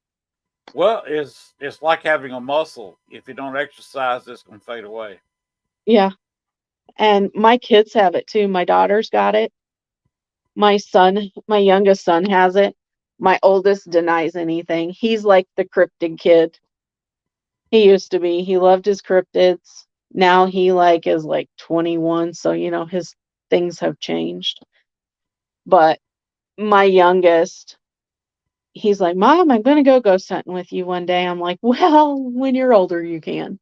Well, it's like having a muscle. If you don't exercise, it's gonna fade away. Yeah. And my kids have it too. My daughter's got it. My youngest son has it. My oldest denies anything. He's like the cryptid kid. He used to be. He loved his cryptids. Now he is 21, so his things have changed. But my youngest, he's like, Mom, I'm going to go ghost hunting with you one day. I'm like, well, when you're older, you can.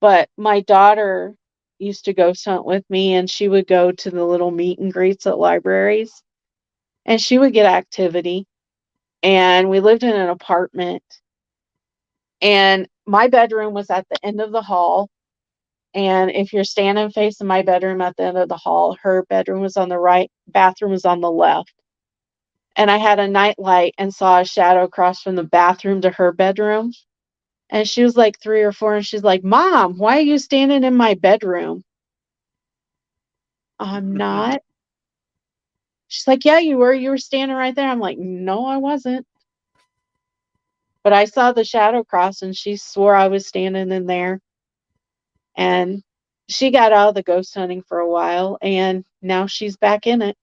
But my daughter used to ghost hunt with me, and she would go to the little meet and greets at libraries, and she would get activity. And we lived in an apartment, and my bedroom was at the end of the hall. And if you're standing facing my bedroom at the end of the hall, her bedroom was on the right, bathroom was on the left. And I had a night light and saw a shadow cross from the bathroom to her bedroom. And she was like 3 or 4, and she's like, Mom, why are you standing in my bedroom? I'm not. She's like, yeah, you were. You were standing right there. I'm like, no, I wasn't. But I saw the shadow cross, and she swore I was standing in there. And she got out of the ghost hunting for a while, and now she's back in it.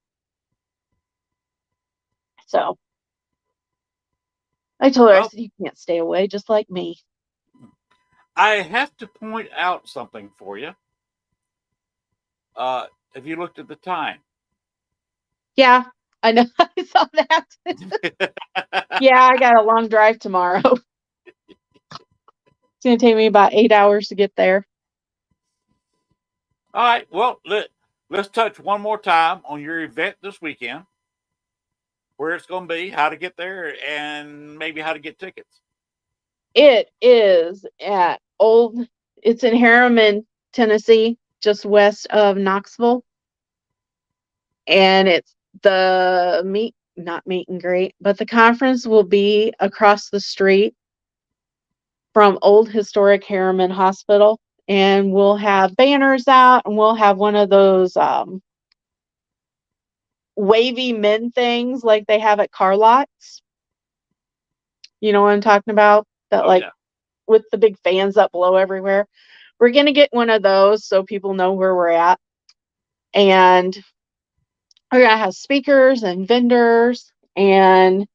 So I told her, I Well, said, you can't stay away just like me. I have to point out something for you. Have you looked at the time? Yeah, I know. I saw that. Yeah, I got a long drive tomorrow. It's going to take me about 8 hours to get there. All right. Well, let's touch one more time on your event this weekend, where it's going to be, how to get there, and maybe how to get tickets. It is it's in Harriman, Tennessee, just west of Knoxville. And it's not meet and greet, but the conference will be across the street from Old Historic Harriman Hospital. And we'll have banners out, and we'll have one of those wavy men things like they have at car lots. You know what I'm talking about? That Yeah. with the big fans that blow everywhere. We're going to get one of those so people know where we're at. And we're going to have speakers and vendors, and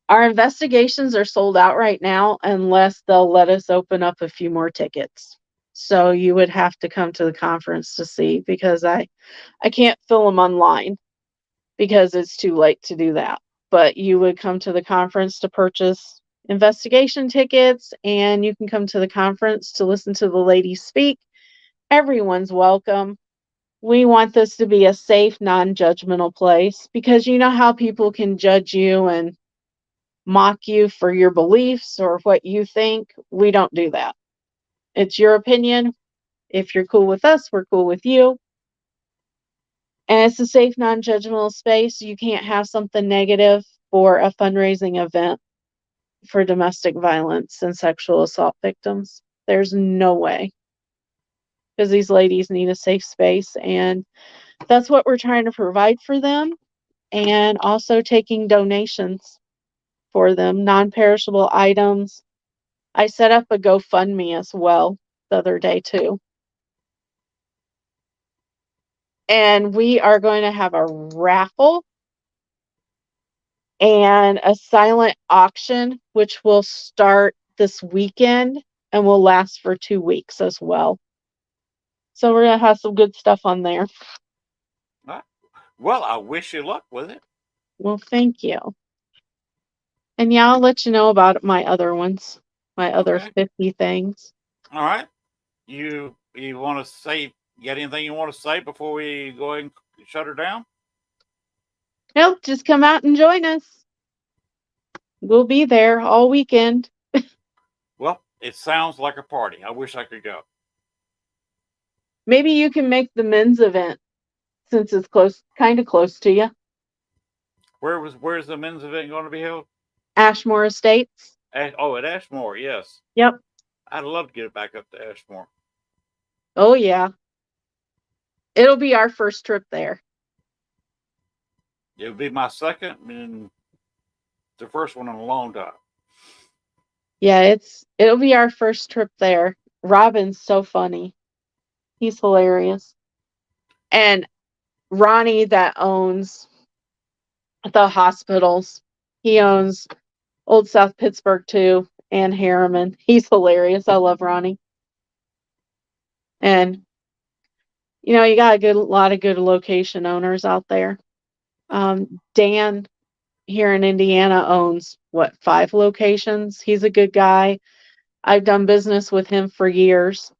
our investigations are sold out right now unless they'll let us open up a few more tickets. So you would have to come to the conference to see, because I can't fill them online because it's too late to do that. But you would come to the conference to purchase investigation tickets, and you can come to the conference to listen to the ladies speak. Everyone's welcome. We want this to be a safe, non-judgmental place, because you know how people can judge you and mock you for your beliefs or what you think. We don't do that. It's your opinion. If you're cool with us, we're cool with you. And it's a safe, non-judgmental space. You can't have something negative for a fundraising event for domestic violence and sexual assault victims. There's no way. Because these ladies need a safe space, and that's what we're trying to provide for them, and also taking donations for them, non-perishable items. I set up a GoFundMe as well the other day too. And we are going to have a raffle and a silent auction, which will start this weekend and will last for 2 weeks as well. So we're going to have some good stuff on there. Well, I wish you luck with it. Well, thank you. And yeah, I'll let you know about my other ones, my other Okay. 50 things. All right. You want to say, got anything you want to say before we go ahead and shut her down? Nope, just come out and join us. We'll be there all weekend. Well, it sounds like a party. I wish I could go. Maybe you can make the men's event since it's kind of close to you. Where's the men's event going to be held? Ashmore Estates. At Ashmore, yes. Yep. I'd love to get back up to Ashmore. Oh, yeah. It'll be our first trip there. It would be my second and the first one in a long time. Yeah, it'll be our first trip there. Robin's so funny. He's hilarious. And Ronnie, that owns the hospitals, he owns Old South Pittsburgh too, and Harriman. He's hilarious. I love Ronnie. And you got a lot of good location owners out there. Dan here in Indiana owns 5 locations. He's a good guy. I've done business with him for years.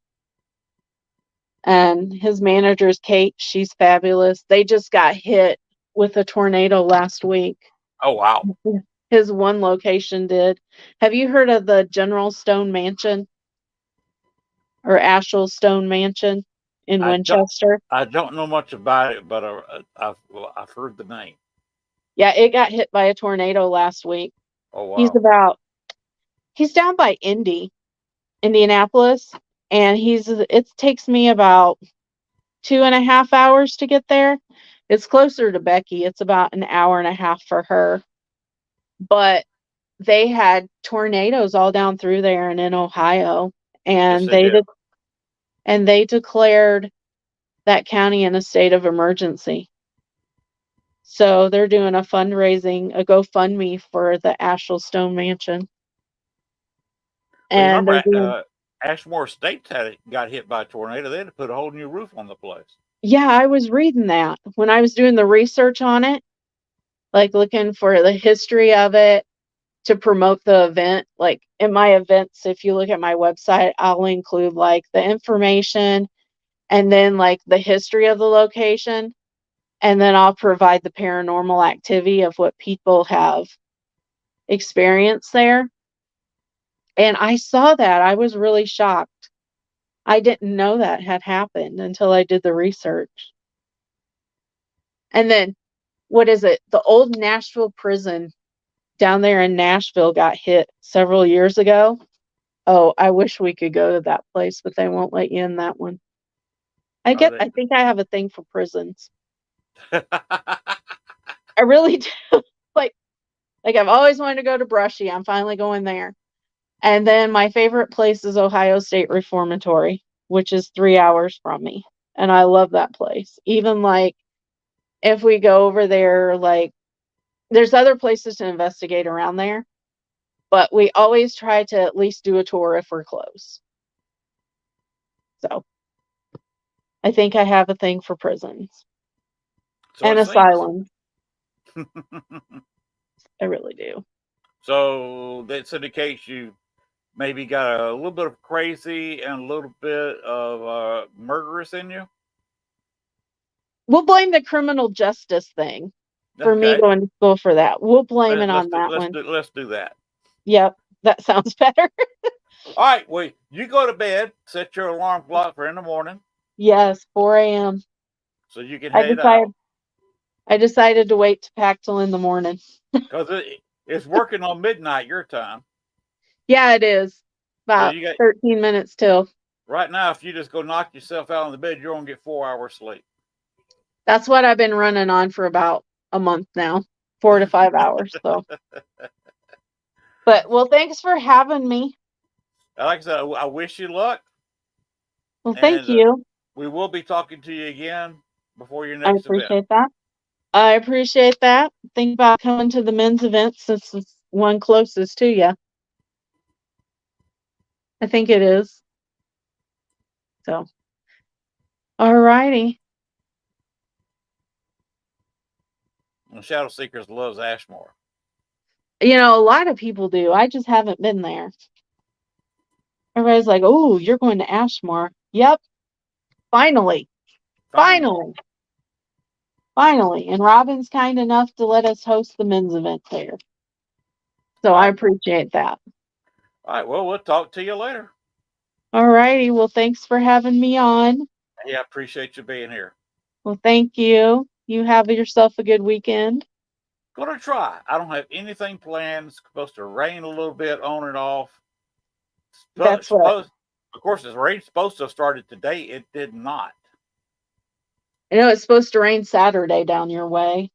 And his manager is Kate. She's fabulous. They just got hit with a tornado last week. Oh, wow. His one location did. Have you heard of the General Stone Mansion or Ashel Stone Mansion in Winchester? I don't know much about it, but I've heard the name. Yeah, it got hit by a tornado last week. Oh, wow. He's down by Indianapolis, and it takes me about 2.5 hours to get there. It's closer to Becky. It's about an hour and a half for her. But they had tornadoes all down through there and in Ohio, and Yes, they declared that county in a state of emergency. So they're doing a GoFundMe for the Ashel Stone Mansion. And remember, Ashmore Estates got hit by a tornado. They had to put a whole new roof on the place. Yeah, I was reading that when I was doing the research on it, like looking for the history of it to promote the event. Like in my events, if you look at my website, I'll include like the information and then like the history of the location. And then I'll provide the paranormal activity of what people have experienced there. And I saw that. I was really shocked. I didn't know that had happened until I did the research. And then, what is it? The old Nashville prison down there in Nashville got hit several years ago. Oh, I wish we could go to that place, but they won't let you in that one. I think I have a thing for prisons. I really do. like I've always wanted to go to Brushy. I'm finally going there. And then my favorite place is Ohio State Reformatory, which is 3 hours from me. And I love that place. Even like if we go over there, like there's other places to investigate around there, but we always try to at least do a tour if we're close. So I think I have a thing for prisons and asylums. I really do. So that indicates you maybe got a little bit of crazy and a little bit of murderous in you. We'll blame the criminal justice thing for me Okay. going to school for that. We'll blame it Let's on do, that let's one. do let's do that. Yep, that sounds better. All right. Well, you go to bed. Set your alarm clock for in the morning Yes, 4 a.m. so you can I head out decided to wait to pack till in the morning. because it's working on midnight your time. Yeah, it is. So About you got 13 minutes till. right now. If you just go knock yourself out on the bed, you're gonna get 4 hours sleep. That's what I've been running on for about a month now, 4 to 5 hours. So, but well, thanks for having me. Like I said, I wish you luck. Well, thank And you. we will be talking to you again before your I next event. appreciate that. I appreciate that. Think about coming to the men's event since it's one closest to you. I think it is. So, all righty. And Shadow Seekers loves Ashmore. You know, a lot of people do. I just haven't been there. Everybody's like, "Oh, you're going to Ashmore." Yep. Finally. Finally. And Robin's kind enough to let us host the men's event there. So I appreciate that. All right. Well, we'll talk to you later. All righty. Well, thanks for having me on. Yeah, I appreciate you being here. Well, thank you. You have yourself a good weekend. Gonna try. I don't have anything planned. It's supposed to rain a little bit on and off. That's what. Of course, the rain's supposed to have started today. It did not. I know it's supposed to rain Saturday down your way.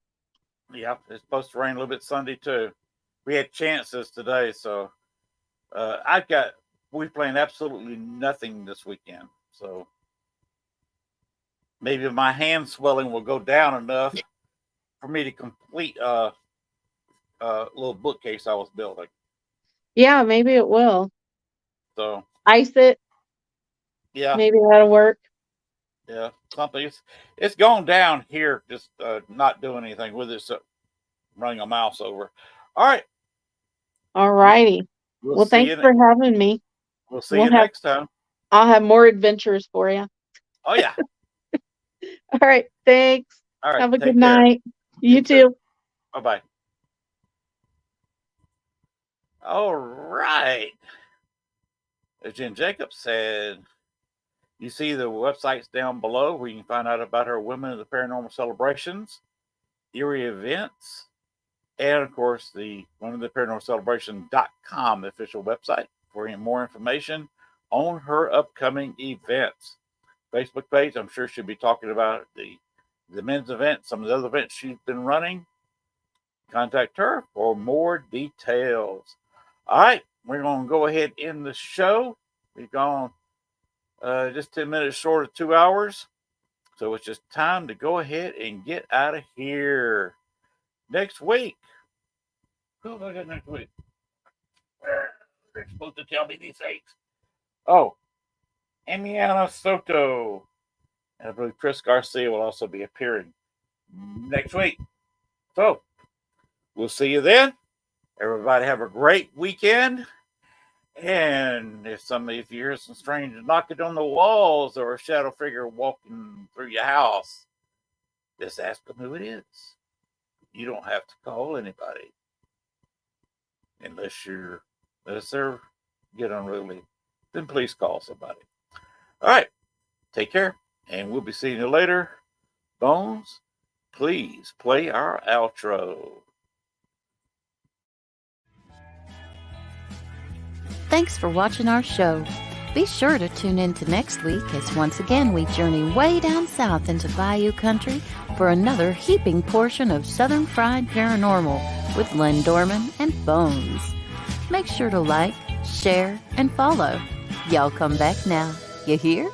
Yeah, it's supposed to rain a little bit Sunday too. We had chances today, so we planned absolutely nothing this weekend. So maybe my hand swelling will go down enough for me to complete a little bookcase I was building. Yeah, maybe it will. So ice it. Yeah, maybe that'll work. Yeah, something. It's gone down here. Just not doing anything with it. So running a mouse over. All right. All righty. Well, thanks for having me. We'll see you next time. I'll have more adventures for you. Oh yeah. All right. Thanks. All right. Have a good night. You too. Bye-bye. All right. As Jenn Jacobs said, you see the websites down below where you can find out about our Women of the Paranormal Celebrations, Erie events, and of course the womenoftheparanormalcelebration.com official website for any more information on her upcoming events. Facebook page, I'm sure she'll be talking about the men's event, some of the other events she's been running. Contact her for more details. All right, we're going to go ahead and end the show. We've gone just 10 minutes short of 2 hours. So it's just time to go ahead and get out of here. Next week. Who have I got next week? They're supposed to tell me these things. Oh, Emiana Soto. And I believe Chris Garcia will also be appearing next week. So we'll see you then. Everybody have a great weekend. And if you hear some strange knocking on the walls or a shadow figure walking through your house, just ask them who it is. You don't have to call anybody unless they're get unruly. Then please call somebody. All right, take care, and we'll be seeing you later. Bones, please play our outro. Thanks for watching our show. Be sure to tune in to next week as once again we journey way down south into Bayou Country for another heaping portion of Southern Fried Paranormal with Len Dorman and Bones. Make sure to like, share, and follow. Y'all come back now. You hear?